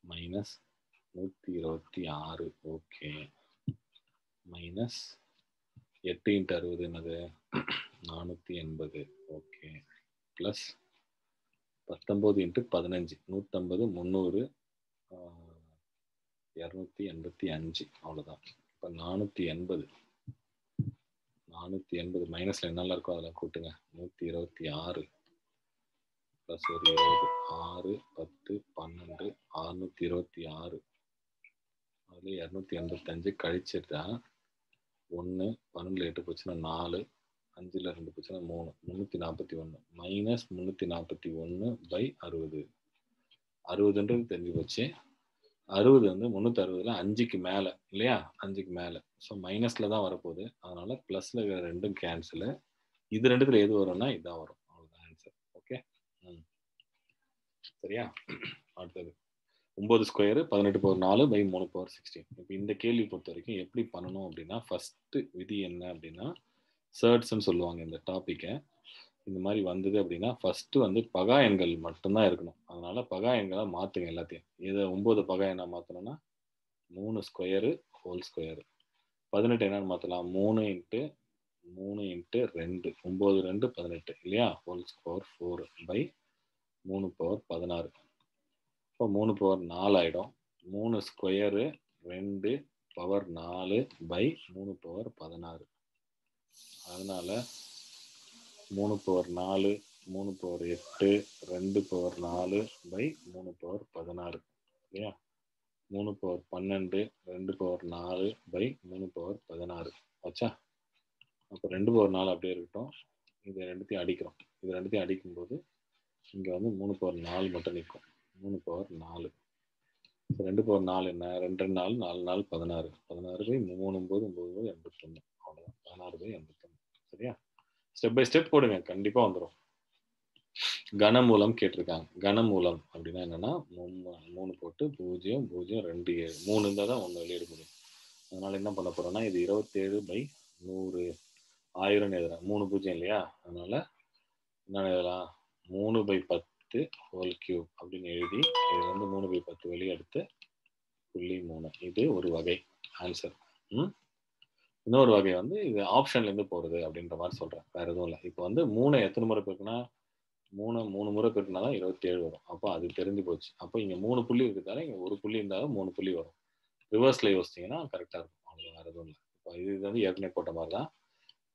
-126 ஓகே, -8 × 60 என்னது 480 ஓகே, ப்ளஸ் 19 × 15 150 300 285 அவ்வளோதான். இப்போ 480 மைனஸில் என்னெல்லாம் இருக்கோ அதெல்லாம் கூட்டுங்க. 126 ப்ளஸ் ஒரு 20 6 10 12 626 அதில் 285 கழிச்சிட்டா 1 12 8 போச்சுன்னா 4 5ல் 2 போச்சுன்னா 3 341 -341/60 60ன்றது தெரிஞ்சு போச்சு. 60 வந்து 360ல் 5க்கு மேலே இல்லையா? 5க்கு மேலே. ஸோ மைனஸில் தான் வரப்போகுது. அதனால் ப்ளஸில் இருக்கிற ரெண்டும் கேன்சலு. இது ரெண்டுத்தில் எது வரும்னா இதான் வரும். அவ்வளோதான் ஆன்சர். ஓகே, சரியா? அடுத்தது 9 ஸ்கொயரு 18/4/3/16. இப்போ இந்த கேள்வி பொறுத்த வரைக்கும் எப்படி பண்ணணும் அப்படின்னா, ஃபஸ்ட்டு விதி என்ன அப்படின்னா, சர்ட்ஸ்ன்னு சொல்லுவாங்க இந்த டாப்பிக்கை. இந்த மாதிரி வந்தது அப்படின்னா ஃபஸ்ட்டு வந்து பகா எண்கள் மட்டும்தான் இருக்கணும். அதனால பகா எண்களை மாற்றுங்க எல்லாத்தையும். இதை 9 பகா எண்ணா மாற்றணும்னா 3 ஸ்கொயரு ஹோல் ஸ்கொயரு. 18 என்னன்னு மாற்றலாம்? 3 × 3 × 2 9 2 18 இல்லையா? Whole square 4/3/16. இப்போ 3/4 ஆகிடும். 3 ஸ்கொயரு 2 பவர் 4/3/16. அதனால 3/4 3/8 2/4/3/16 இல்லையா? 3/12 2/4/3/16 ஆச்சா? அப்போ 2/4 அப்படியே இருக்கட்டும். இது ரெண்டுத்தையும் அடிக்கிறோம். இது ரெண்டுத்தையும் அடிக்கும்போது இங்கே வந்து 3/4 மட்டும் நிற்கும். 3/4 2/4 என்ன? 2 4 4 4 16 16/3 9 9 81 அவ்வளோதான். 16/81 சரியா? ஸ்டெப் பை ஸ்டெப் போடுங்க, கண்டிப்பாக வந்துடும். கனமூலம் கேட்டிருக்காங்க. கனமூலம் அப்படின்னா என்னன்னா 3 போட்டு 0 0 2 7 3 இருந்தால் தான் 1 வெளியிட முடியும். அதனால என்ன பண்ண போறோம்னா இது 27/100 1000 எழுதுறேன். 3 0 இல்லையா? அதனால என்ன எழுதலாம்? 3/10 ஹோல் கியூப் அப்படின்னு எழுதி இது வந்து 3/10 வெளியே எடுத்து 0.3. இது ஒரு வகை ஆன்சர். இன்னொரு வகை வந்து இது ஆப்ஷன்லேருந்து போகிறது அப்படின்ற மாதிரி சொல்கிறேன், வேறு எதுவும் இல்லை. இப்போ வந்து 3 எத்தனை முறை பெருக்குன்னா 3 முறை பெருக்குனா தான் 27 வரும். அப்போ அது தெரிஞ்சு போச்சு. அப்போ இங்கே 3 புள்ளி இருக்கிறதால இங்கே ஒரு புள்ளி இருந்தாலும் 3 புள்ளி வரும். ரிவர்ஸில் யோசிச்சிங்கன்னா கரெக்டாக இருக்கும். அவ்வளோ, வேறு எதுவும் இல்லை. இப்போ இது வந்து ஏற்கனவே போட்ட மாதிரி தான்,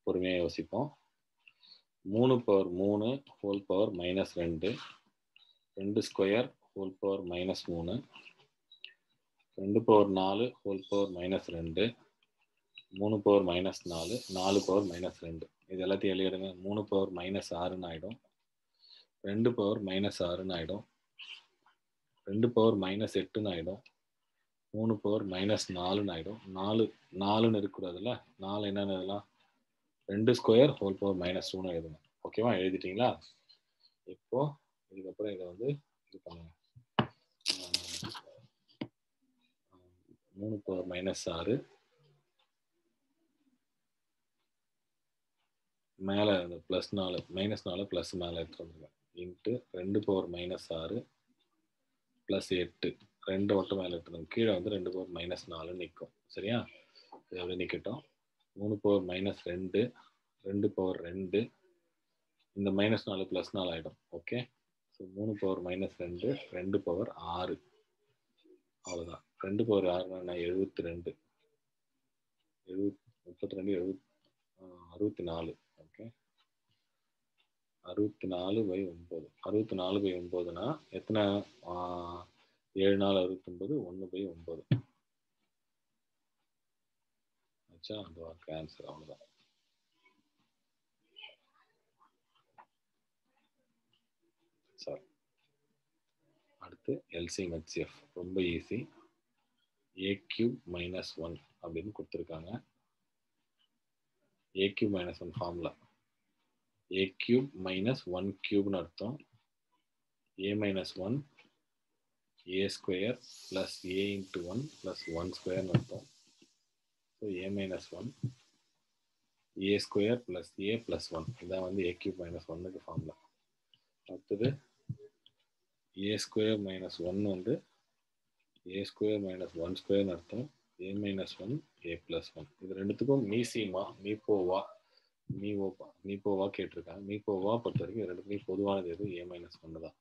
பொறுமையாக யோசிப்போம். 3/3 whole power -2 2 square whole power -3 2/4 whole power -2 3 power -4 4 power -2 இது எல்லாத்தையும் எழுதிடுங்க. 3 பவர் -6ன்னு ஆகிடும். 2 பவர் -6ன்னு ஆகிடும். 2 பவர் -8ன்னு ஆகிடும். 3 பவர் -4ன்னு ஆகிடும். 4ன்னு இருக்கக்கூடாதுல்ல. 4 என்னன்னு எழுதலாம்? 2 ஸ்கொயர் ஹோல் பவர் -2ன்னு எழுதுங்க. ஓகேவா? எழுதிட்டீங்களா? இப்போ இதுக்கப்புறம் இதை வந்து இது பண்ணுங்க. 3 பவர் -6 மேலே அந்த +4 -4 ப்ளஸ் மேலே எடுத்துகிட்டு வந்துருங்க. இன்ட்டு 2 பவர் -6 ப்ளஸ் 8 2 மட்டும் மேலே எடுத்துருங்க. கீழே வந்து 2 பவர் -4 நிற்கும். சரியா? இது அப்படியே நிற்கட்டும். 3 பவர் -2 2 பவர் 2 இந்த -4 +4 ஆகிடும். ஓகே, ஸோ 3 பவர் -2 2 பவர் 6 அவ்வளோதான். 2 பவர் 6னா 72 32 64. ஓகே, 64/9 64/9னா எத்தனை? 7 4 69 1/9 ஆச்சா? அந்த வாக்கு ஆன்சர். அவ்வளோதான். சார் அடுத்து எல்சிஎம் ஹெச்சிஎஃப் ரொம்ப ஈஸி. a³ - 1 அப்படின்னு கொடுத்துருக்காங்க. a³ - 1 formula a cube minus 1 cubeன்னு அர்த்தம். a minus 1 a square plus a into 1 plus 1 squareன்னு அர்த்தம். So a minus 1 a square plus a plus 1 இதான் வந்து a cube minus 1க்கு ஃபார்முலா. அடுத்தது a square minus 1 வந்து a square minus 1 squareன்னு அர்த்தம். a minus 1 a plus 1 இது ரெண்டுத்துக்கும் மீசிமா மீப்போவா மீப்போவா கேட்டிருக்காங்க. மீப்போவா பொறுத்த வரைக்கும் இது ரெண்டுத்துக்கும் பொதுவானது எது a minus 1 தான்.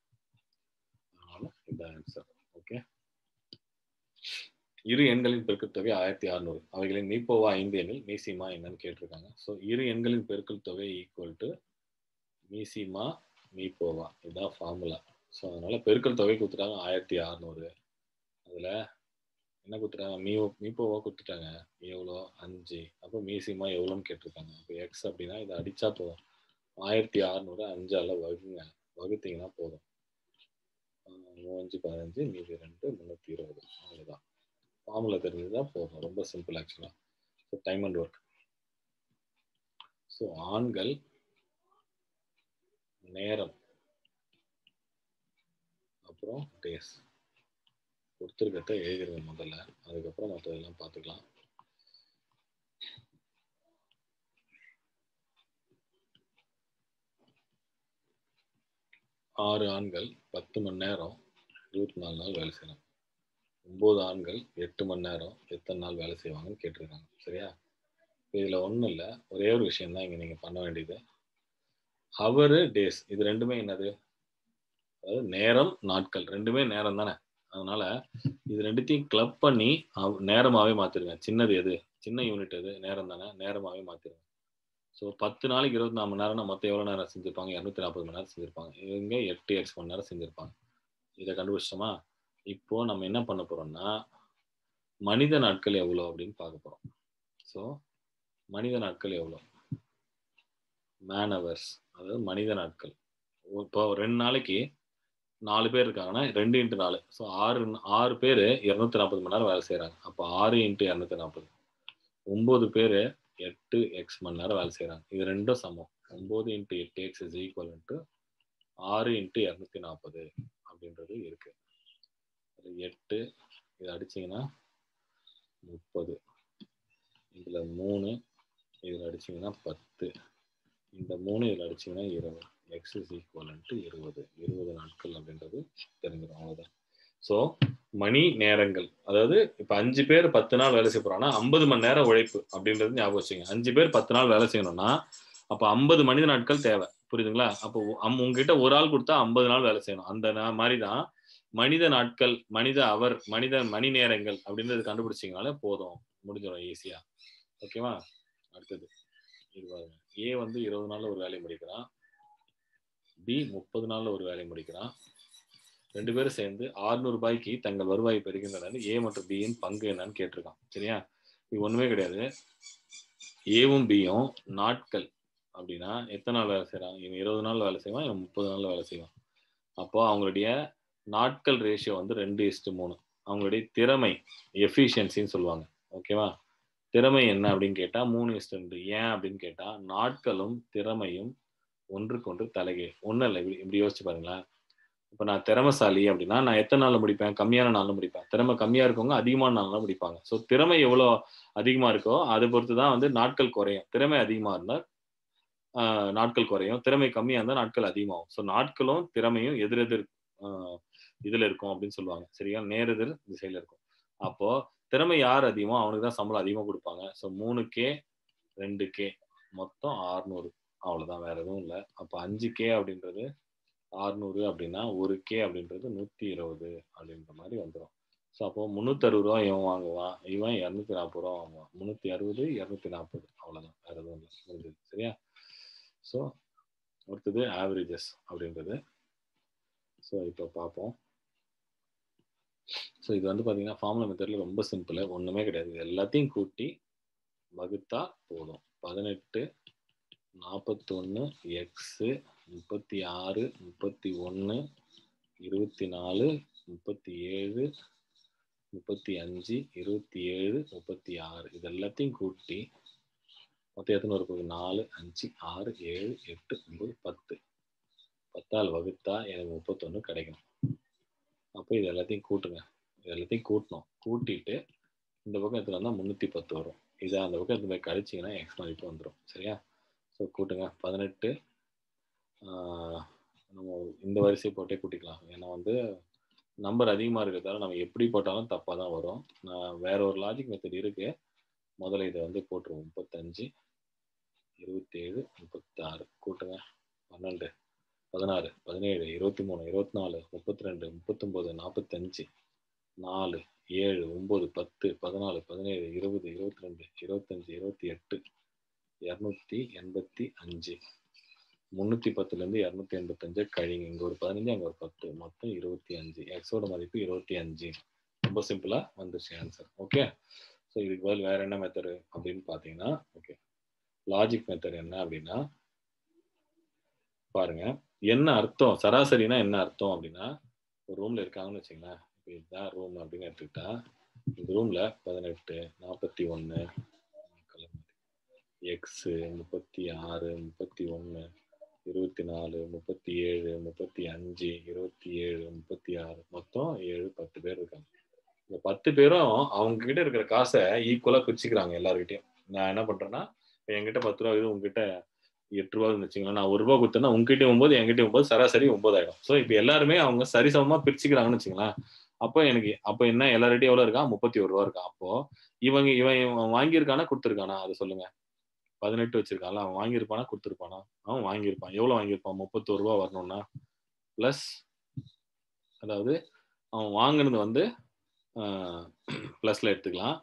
அதனால இதுதான் ஆன்சர். ஓகே. இரு எண்களின் பெருக்கல் தொகை 1600. அவைகளின் மீப்போவா 5 எண்ணில் மீசிமா என்னன்னு கேட்டிருக்காங்க. ஸோ இரு எண்களின் பெருக்கல் தொகை ஈக்குவல் டு மீசிமா மீப்போவா, இதுதான் ஃபார்முலா. ஸோ அதனால பெருக்கல் தொகை கொடுத்துட்டாங்க 1600. அதில் என்ன கொடுத்துட்டாங்க, மீப்போவா கொடுத்துட்டாங்க எவ்வளோ 5. அப்போ மீசிமா எவ்வளோன்னு கேட்டிருக்காங்க. அப்போ எக்ஸ் அப்படின்னா இதை அடித்தா போதும், 1600 5ஆல் வகுங்க, வகுத்தீங்கன்னா போதும். 5 15 மீதி 2 320. அவ்வளோதான். ஃபார்முலா தெரிஞ்சதுதான் போதும். ரொம்ப சிம்பிள் ஆக்சுவலாக. So time and work. So ஆண்கள் நேரம் அப்புறம் டேஸ் கொடுத்துருக்கத எழுதிருங்க முதல்ல, அதுக்கப்புறம் மற்றதெல்லாம் பார்த்துக்கலாம். ஆறு ஆண்கள் 10 மணி நேரம் 24 நாள் வேலை செய்யணும். 9 ஆண்கள் 8 மணி நேரம் எத்தனை நாள் வேலை செய்வாங்கன்னு கேட்டிருக்காங்க. சரியா? இதில் ஒன்றும் இல்லை, ஒரே ஒரு விஷயம் தான் இங்கே நீங்கள் பண்ண வேண்டியது. ஹவரு டேஸ் இது ரெண்டுமே என்னது, அதாவது நேரம் நாட்கள் ரெண்டுமே நேரம் தானே. அதனால இது ரெண்டுத்தையும் கிளப் பண்ணி நேரமாகவே மாற்றிடுவேன். சின்னது எது, சின்ன யூனிட் எது, நேரம் தானே, நேரமாகவே மாற்றிடுவேன். ஸோ 10 நாளைக்கு 24 மணி நேரம்னா மொத்தம் எவ்வளோ நேரம் செஞ்சுருப்பாங்க, 240 மணி நேரம் செஞ்சுருப்பாங்க. இவங்க 8x மணி நேரம் செஞ்சுருப்பாங்க. இதை கண்டுபிடிச்சோமா? இப்போ நம்ம என்ன பண்ண போறோம்னா மனித நாட்கள் எவ்வளோ அப்படின்னு பார்க்க போறோம். ஸோ மனித நாட்கள் எவ்வளோ, மேன் ஹவர்ஸ், அதாவது மனித நாட்கள். இப்போ 2 நாளைக்கு 4 பேர் இருக்காங்கன்னா 2 × 4, ஸோ 6 பேர் 240 மணி நேரம் வேலை செய்கிறாங்க. அப்போ 6 × 240. 9 பேர் 8x மணி நேரம் வேலை செய்கிறாங்க. இது ரெண்டும் சமம். 9 × 8x இஸ் ஈக்குவல் டு 6 × 240 அப்படின்றது இருக்கு. 8 இதை அடிச்சிங்கன்னா 30, இதில் 3 இதில் அடிச்சிங்கன்னா 10, இந்த 3 இதில் அடிச்சிங்கன்னா 20. எக்ஸ் இஸ் ஈக்குவல் டு 20 நாட்கள் அப்படின்றது தெரிஞ்சிடும். அவ்வளோதான். ஸோ மணி நேரங்கள், அதாவது இப்போ 5 பேர் 10 நாள் வேலை செய்ய போகிறாங்கன்னா 50 மணி நேரம் உழைப்பு அப்படின்றது ஞாபகம் வச்சுங்க. 5 பேர் 10 நாள் வேலை செய்யணும்னா அப்போ 50 மனித நாட்கள் தேவை. புரியுதுங்களா? அப்போ உங்ககிட்ட ஒரு ஆள் கொடுத்தா 50 நாள் வேலை செய்யணும். அந்த மாதிரி தான் மனித நாட்கள், மனித அவர், மனித மணி நேரங்கள் அப்படின்றது கண்டுபிடிச்சிங்கனாலே போதும், முடிஞ்சிடும் ஈஸியா. ஓகேவா? அடுத்தது ஏ வந்து 20 நாள்ல ஒரு வேலையை முடிக்கிறான், பி 30 நாள்ல ஒரு வேலையை முடிக்கிறான். 2 பேரும் சேர்ந்து 600 ரூபாய்க்கு தங்கள் வருவாயை பெறுகின்றனர். ஏ மற்றும் பியின் பங்கு என்னன்னு கேட்டிருக்கான். சரியா? இது ஒண்ணுமே கிடையாது. ஏவும் பியும் நாட்கள் அப்படின்னா எத்தனை நாள் வேலை செய்யறான், இவன் 20 நாள் வேலை செய்வான், இவன் 30 நாள் வேலை செய்வான். அப்போ அவங்களுடைய நாட்கள் ரேஷியோ வந்து 2:3. அவங்களுடைய திறமை எஃபிஷியன்சின்னு சொல்லுவாங்க. ஓகேவா? திறமை என்ன அப்படின்னு கேட்டா 3:2. ஏன் அப்படின்னு கேட்டா நாட்களும் திறமையும் ஒன்றுக்கு ஒன்று தலைகீழ். ஒன்றும் இல்லை, இப்படி யோசிச்சு பாருங்களேன். இப்போ நான் திறமைசாலி அப்படின்னா நான் எத்தனை நாளில் முடிப்பேன், கம்மியான நாளில் முடிப்பேன். திறமை கம்மியாக இருக்கவங்க அதிகமான நாளில் முடிப்பாங்க. ஸோ திறமை எவ்வளோ அதிகமாக இருக்கோ அதை பொறுத்து தான் வந்து நாட்கள் குறையும். திறமை அதிகமாக இருந்தால் நாட்கள் குறையும், திறமை கம்மியாக இருந்தால் நாட்கள் அதிகமாகும். ஸோ நாட்களும் திறமையும் எதிரெதிர் இதில் இருக்கும் அப்படின்னு சொல்லுவாங்க. சரியா? நேரெதிர் திசையில் இருக்கும். அப்போ திறமை யார் அதிகமோ அவனுக்கு தான் சம்பளம் அதிகமாக கொடுப்பாங்க. ஸோ 3K 2K மொத்தம் 600. அவ்வளோதான், வேற எதுவும் இல்லை. அப்போ 5K அப்படின்றது 600 அப்படின்னா 1K அப்படின்றது 120 அப்படின்ற மாதிரி வந்துடும். ஸோ அப்போ 360 ரூபா இவன் வாங்குவான், இவன் 240 ரூபா வாங்குவான். 360 240 அவ்வளோதான், வேற எதுவும் இல்லை, முடிஞ்சது. சரியா? ஸோ அடுத்தது ஆவரேஜஸ் அப்படின்றது. ஸோ இப்போ பார்ப்போம். ஸோ இது வந்து பார்த்தீங்கன்னா ஃபார்முலா மெத்தடில் ரொம்ப சிம்பிள், ஒன்றுமே கிடையாது. இது எல்லாத்தையும் கூட்டி வகுத்தா போதும். 18 41 எக்ஸு 36 31 24 37 35 27 36 இது எல்லாத்தையும் கூட்டி மொத்தம் எத்தனை உறுப்பு? 4, 5, 6, 7, 8, 9, 10. 10ஆல் வகுத்தா எனக்கு 31 கிடைக்கும். அப்போ இது எல்லாத்தையும் கூட்டுங்க. இது எல்லாத்தையும் கூட்டணும். கூட்டிட்டு இந்த பக்கம் எடுத்துகிட்டு வந்தால் 310 வரும். இதை அந்த பக்கம் எடுத்து போய் கழிச்சிங்கன்னா எக்ஸ் மதிப்பு வந்துடும். சரியா? ஸோ கூட்டுங்க. 18 நம்ம இந்த வரிசை போட்டே கூட்டிக்கலாம். ஏன்னா வந்து நம்பர் அதிகமாக இருக்கிறதால நம்ம எப்படி போட்டாலும் தப்பாக தான் வரும். நான் வேற ஒரு லாஜிக் மெத்தட் இருக்கு. முதல்ல இதை வந்து போட்டுருவோம். 35, 27, 36 கூட்டுங்க. 12, 16, 17, 23, 24, 32, 39, 45, 4, 7, 9, 10, 14, 17, 20, 22, 25, 28, 285. 310லேருந்து 285 கழிங்க. இங்கே ஒரு 15, அங்கே ஒரு 10, மொத்தம் 25. எக்ஸோட மதிப்பு 25. ரொம்ப சிம்பிளா வந்துருச்சு ஆன்சர். ஓகே. ஸோ இதுக்கு பதில் வேற என்ன மெத்தடு அப்படின்னு பார்த்தீங்கன்னா, ஓகே, லாஜிக் மெத்தட் என்ன அப்படின்னா பாருங்க, என்ன அர்த்தம், சராசரினா என்ன அர்த்தம் அப்படின்னா, ஒரு ரூம்ல இருக்காங்கன்னு வச்சுங்களேன். இப்போ இதுதான் ரூம் அப்படின்னு எடுத்துக்கிட்டா, இந்த ரூம்ல 18, 41, எக்ஸ் 36, 31, 24, 37, 35, 27, 36, மொத்தம் 7, 10 பேர் இருக்காங்க. இந்த 10 பேரும் அவங்க கிட்ட இருக்கிற காசை ஈக்குவலா பிரிச்சுக்கிறாங்க எல்லாருக்கிட்டையும். நான் என்ன பண்றேன்னா, என்கிட்ட 10 ரூபா இருக்குது, உங்ககிட்ட 8 ரூபா வச்சுங்களேன். நான் 1 ரூபா கொடுத்தேன்னா உங்ககிட்ட 9, என்கிட்ட 9, சராசரி 9 ஆயிடும். ஸோ இப்போ எல்லாருமே அவங்க சரிசமமா பிரிச்சுக்கிறாங்கன்னு வச்சுங்களேன். அப்போ எனக்கு அப்போ என்ன எல்லார்கிட்டையும் எவ்வளவு இருக்கா? 31 ரூபா இருக்கா? அப்போ இவன் வாங்கியிருக்கானா கொடுத்துருக்கானா? அதை சொல்லுங்க. 18 வச்சிருக்கான்ல, அவன் வாங்கியிருப்பானா கொடுத்துருப்பானா? அவன் வாங்கியிருப்பான். எவ்வளவு வாங்கியிருப்பான்? 31 ரூபா வரணும்னா பிளஸ், அதாவது அவன் வாங்கினது வந்து பிளஸ்ல எடுத்துக்கலாம்.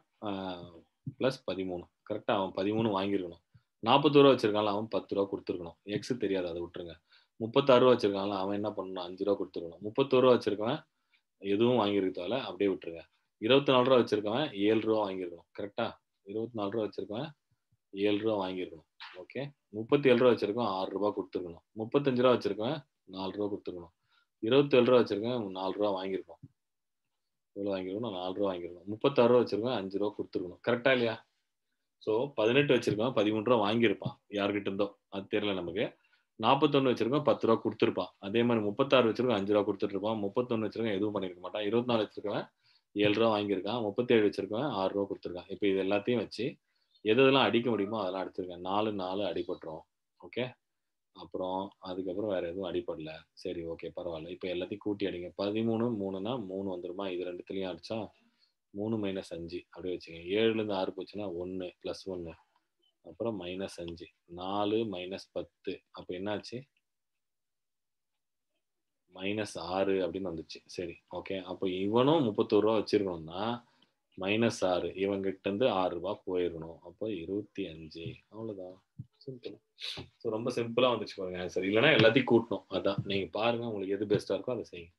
பிளஸ் 13. கரெக்டா? அவன் 13 வாங்கியிருக்கணும். 40 ரூபா வச்சிருக்கான்ல, அவன் 10 ரூபா கொடுத்துருக்கணும். எக்ஸ் தெரியாது, அதை விட்டுருங்க. 36 ரூபா வச்சிருக்கான்ல, அவன் என்ன பண்ணணும்? 5 ரூபா கொடுத்துருக்கணும். 31 ரூபா வச்சிருக்கவன் எதுவும் வாங்கியிருக்கதால அப்படியே விட்டுருங்க. 24 ரூபா வச்சிருக்கவன் 7 ரூபா வாங்கியிருக்கணும். கரெக்டா? 24 ரூபா வச்சிருக்கவன் 7 ரூபா வாங்கியிருக்கணும். ஓகே. 37 ரூபா வச்சிருக்கோம் 6 ரூபா கொடுத்துருக்கணும். 35 ரூபா வச்சிருக்கவன் 4 ரூபா கொடுத்துருக்கணும். 27 ரூபா வச்சிருக்கேன் 4 ரூபா வாங்கியிருக்கோம். எவ்வளவு வாங்கிருக்கணும்? 4 ரூபா வாங்கிருக்கணும். 36 ரூபா வச்சிருக்கோம் 5 ரூபா கொடுத்துருக்கணும். கரெக்டா இல்லையா? ஸோ 18 வச்சிருக்கோம் 13 ரூபா வாங்கியிருப்பான் யார்கிட்ட இருந்தோ, அது தெரியல நமக்கு. 41 வச்சிருக்கோம் 10 ரூபா கொடுத்துருப்பான். அதே மாதிரி 36 வச்சிருக்கோம் 5 ரூபா கொடுத்துட்டு இருப்பான். 31 வச்சிருக்கோம் எதுவும் பண்ணிருக்க மாட்டான். 24 வச்சிருக்கவன் 7 ரூபா வாங்கியிருக்கான். 37 வச்சிருக்கவன் 6 ரூபா கொடுத்துருக்கான். இப்போ இது எல்லாத்தையும் வச்சு எதெல்லாம் அடிக்க முடியுமோ அதெல்லாம் அடிச்சிருக்கேன். 4 அடிபட்டுரும். ஓகே. அப்புறம் அதுக்கப்புறம் வேற எதுவும் அடிப்படல. சரி, ஓகே, பரவாயில்ல. இப்போ எல்லாத்தையும் கூட்டி அடிங்க. 13 3னா 3 வந்துருமா? இது ரெண்டுத்துலயும் அடிச்சா 3 மைனஸ் 5 அப்படியே வச்சுக்கோங்க. 7லேருந்து 6 போச்சுன்னா 1 ப்ளஸ் 1, அப்புறம் மைனஸ் 5, 4 மைனஸ் 10, அப்போ என்னாச்சு? மைனஸ் 6 அப்படின்னு வந்துச்சு. சரி, ஓகே. அப்போ இவனும் 31 ரூபா வச்சிருக்கணும்னா மைனஸ் 6, இவங்கிட்ட இருந்து 6 ரூபா போயிருக்கணும். அப்போ 25. அவ்வளவுதான். சிம்பிள். ஸோ ரொம்ப சிம்பிளா வந்துச்சு பாருங்க ஆன்சர். இல்லைன்னா எல்லாத்தையும் கூட்டணும். அதான் நீங்க பாருங்க, உங்களுக்கு எது பெஸ்டா இருக்கோ அதை செய்யுங்க.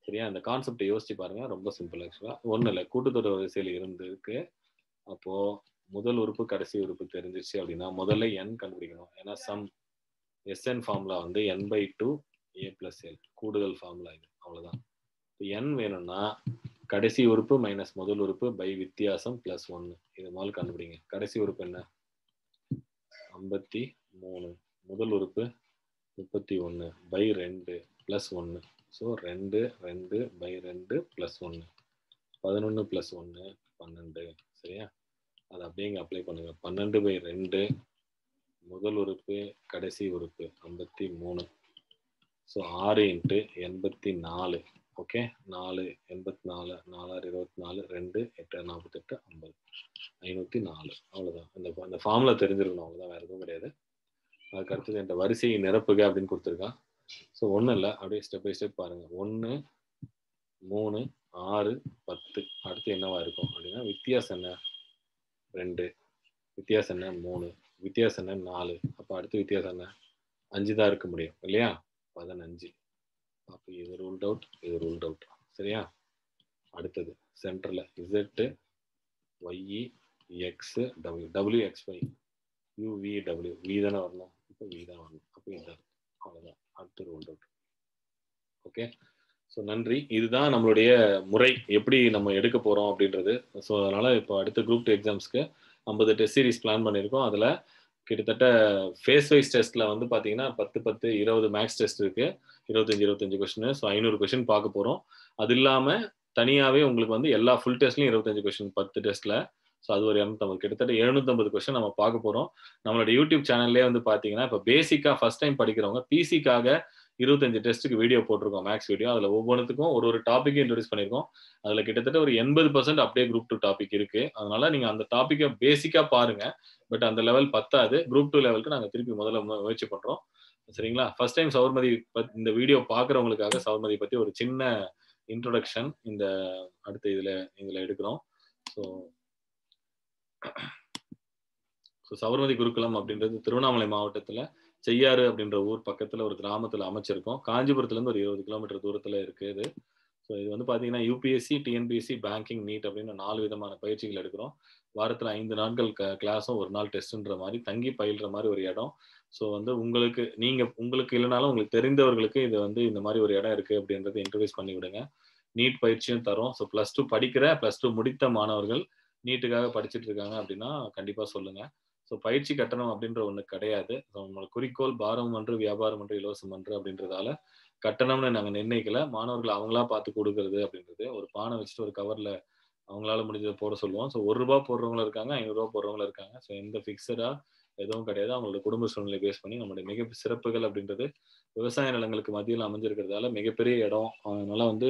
சரியா? அந்த கான்செப்டை யோசிச்சு பாருங்க. ரொம்ப சிம்பிள். ஆக்சுவலா ஒன்றும் இல்லை, கூட்டுத்தொடர் வரிசையில் இருந்திருக்கு. அப்போ முதல் உறுப்பு கடைசி உறுப்பு தெரிஞ்சிருச்சு அப்படின்னா முதல்ல n கண்டுபிடிக்கணும். ஏன்னா சம் SN ஃபார்முலா வந்து n/2 a + l கூடுதல் ஃபார்முலா இது. அவ்வளவுதான். n வேணும்னா கடைசி உறுப்பு மைனஸ் முதல் உறுப்பு பை வித்தியாசம் பிளஸ் 1. இது முதல் கண்டுபிடிங்க. கடைசி உறுப்பு என்ன? 53. முதல் உறுப்பு 31 by 2 plus 1. So 2 2 by 2 plus 1. 11 plus 1 12. சரியா? அதை அப்படியே இங்கே அப்ளை பண்ணுங்க. 12 பை 2 முதல் உறுப்பு கடைசி உறுப்பு 53. So 6 into 84. ஓகே. 4 84, 4 24, 2 8 48, 50, 504. அவ்வளோதான். அந்த ஃபார்முலா தெரிஞ்சிருக்கணும். அவ்வளோதான், வேறு எதுவும் கிடையாது. அதுக்கு அடுத்தது இந்த வரிசையை நிரப்புக அப்படின்னு கொடுத்துருக்கான். ஸோ ஒன்றும் இல்லை, அப்படியே ஸ்டெப் பை ஸ்டெப் பாருங்க. 1 3 6 10. அடுத்து என்னவா இருக்கும் அப்படின்னா வித்தியாசம் என்ன? 2. வித்தியாசம் என்ன? 3. வித்தியாசம் என்ன? 4. அப்போ அடுத்து வித்தியாசம் என்ன? 5 தான் இருக்க முடியும் இல்லையா? 15. அப்போ இது ரூல்ட் அவுட், இது ரூல்ட் அவுட். சரியா? அடுத்தது சென்டர்ல Z Y X W, W X Y U V W, V தானே வரணும். இப்போ V தான் வரணும். அப்போ இதுதான். அவ்வளோதான். அடுத்து ரூல்ட் அவுட். ஓகே. ஸோ நன்றி. இதுதான் நம்மளுடைய முறை, எப்படி நம்ம எடுக்க போகிறோம் அப்படின்றது. ஸோ அதனால் இப்போ அடுத்த குரூப் 2 எக்ஸாம்ஸ்க்கு 50 டெஸ்ட் சீரிஸ் பிளான் பண்ணியிருக்கோம். அதில் கிட்டத்தட்ட ஃபேஸ் வைஸ் டெஸ்ட்ல வந்து பார்த்தீங்கன்னா 10, 10, 20 மேக்ஸ் டெஸ்ட் இருக்கு. 25 கொஸ்டின். ஸோ 500 கொஸ்டின் பார்க்க போறோம். அது இல்லாம தனியாவே உங்களுக்கு வந்து எல்லா ஃபுல் டெஸ்ட்லயும் 25 கொஸ்டின் 10 டெஸ்ட்ல. ஸோ அது ஒரு 250 கிட்டத்தட்ட 750 கொஸ்டின் நம்ம பார்க்க போறோம். நம்மளோட யூடியூப் சேனல்லே வந்து பார்த்தீங்கன்னா, இப்போ பேசிக்கா ஃபர்ஸ்ட் டைம் படிக்கிறவங்க பிசிக்காக 25 டெஸ்ட்டுக்கு வீடியோ போட்டிருக்கோம். Maths video. அதுல ஒவ்வொன்னுத்துக்கும் ஒரு ஒரு டாபிக் இன்ட்ரோடியூஸ் பண்ணியிருக்கோம். அதுல கிட்டத்தட்ட ஒரு 80% அப்படியே குரூப் 2 டாபிக் இருக்கு. அதனால நீங்க அந்த டாபிக்க பேசிக்கா பாருங்க. பட் அந்த லெவல் பத்தாது. குரூப் 2 லெவலுக்கு நாங்க திருப்பி முதல்ல முயற்சி பண்றோம். சரிங்களா? ஃபர்ஸ்ட் டைம் சௌர்மதி இந்த வீடியோ பார்க்குறவங்களுக்காக சௌர்மதி பத்தி ஒரு சின்ன இன்ட்ரோடக்ஷன் இந்த அடுத்த இதுல எடுக்கிறோம். ஸோ சௌர்மதி குருகுலம் அப்படின்றது திருவண்ணாமலை மாவட்டத்துல செய்யாறு அப்படின்ற ஊர் பக்கத்துல ஒரு கிராமத்துல அமைச்சிருக்கோம். காஞ்சிபுரத்துல இருந்து ஒரு 20 கிலோமீட்டர் தூரத்துல இருக்கு இது. ஸோ இது வந்து பார்த்தீங்கன்னா யூபிஎஸ்சி, டிஎன்பிஎஸ்சி, பேங்கிங், நீட் அப்படின்னு 4 விதமான பயிற்சிகள் எடுக்கிறோம். வாரத்துல 5 நாட்கள் கிளாஸும் 1 நாள் டெஸ்ட்ன்ற மாதிரி தங்கி பயில்ற மாதிரி ஒரு இடம். ஸோ வந்து உங்களுக்கு இல்லைனாலும் உங்களுக்கு தெரிந்தவர்களுக்கு இது வந்து இந்த மாதிரி ஒரு இடம் இருக்கு அப்படின்றத இன்ட்ரடியூஸ் பண்ணி விடுங்க. நீட் பயிற்சியும் தரோம். ஸோ +2 முடித்த மாணவர்கள் நீட்டுக்காக படிச்சுட்டு இருக்காங்க அப்படின்னா கண்டிப்பா சொல்லுங்க. ஸோ பயிற்சி கட்டணம் அப்படின்ற ஒண்ணு கிடையாது. நம்மளோட குறிக்கோள் பாரம் ஒன்று, வியாபாரம் ஒன்று, இலவசம் ஒன்று அப்படின்றதால கட்டணம்னு நாங்க நிர்ணயிக்கல. மாணவர்கள் அவங்களா பார்த்து குடுக்குறது அப்படின்றது. ஒரு பானை வச்சுட்டு ஒரு கவர்ல அவங்களால முடிஞ்சத போட சொல்லுவோம். ஸோ ரூ. 1 போடுறவங்களும் இருக்காங்க, ரூ. 500 போடுறவங்களும் இருக்காங்க. ஸோ எந்த ஃபிக்ஸடா எதுவும் கிடையாது. அவங்களோட குடும்ப சூழ்நிலை பேஸ் பண்ணி நம்மளுடைய மிக சிறப்புகள் அப்படின்றது விவசாய நிலங்களுக்கு மத்தியில அமைஞ்சிருக்கிறதால மிகப்பெரிய இடம். அதனால வந்து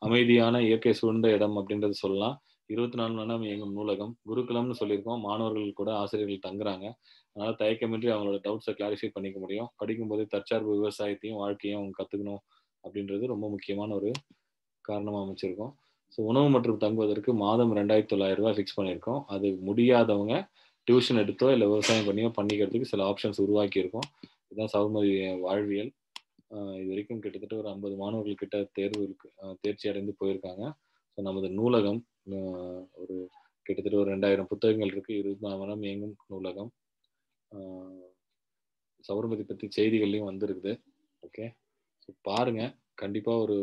அமைதியான இயற்கை சூழ்ந்த இடம் அப்படின்றது சொல்லலாம். 24 மணி நேரம் இயங்கும் நூலகம். குருகுலம்னு சொல்லியிருக்கோம். மாணவர்கள் கூட ஆசிரியர்கள் தங்குறாங்க. அதனால தயக்கமின்றி அவங்களோட டவுட்ஸ கிளாரிஃபை பண்ணிக்க முடியும். படிக்கும்போதே தற்சார்பு விவசாயத்தையும், வாழ்க்கையும் அவங்க கத்துக்கணும் அப்படின்றது ரொம்ப முக்கியமான ஒரு காரணமா அமைச்சிருக்கோம். ஸோ உணவு மற்றும் தங்குவதற்கு மாதம் ரூ. 2,900 ஃபிக்ஸ் பண்ணியிருக்கோம். அது முடியாதவங்க டியூஷன் எடுத்தோ, இல்ல விவசாயம் பண்ணியோ பண்ணிக்கிறதுக்கு சில ஆப்ஷன்ஸ் உருவாக்கியிருக்கோம். இதுதான் சௌர்மதி வாழ்வியல். இதுவரைக்கும் கிட்டத்தட்ட ஒரு 50 மாணவர்கள் கிட்ட தேர்ச்சி அடைந்து போயிருக்காங்க. ஸோ நமது நூலகம் ஒரு கிட்டத்தட்ட ஒரு 2000 புத்தகங்கள் இருக்கு. 24 மணி நேரம் இயங்கும் நூலகம். சௌர்மதி பத்தி செய்திகள்லயும் வந்திருக்குது. ஓகே. ஸோ பாருங்க. கண்டிப்பா ஒரு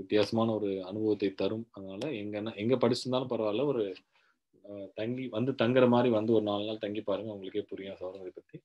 வித்தியாசமான ஒரு அனுபவத்தை தரும். அதனால எங்க படிச்சிருந்தாலும் பரவாயில்ல. ஒரு தங்குற மாதிரி வந்து ஒரு 4 நாள் தங்கி பாருங்க. உங்களுக்கே புரியும் சௌர்மதி பத்தி.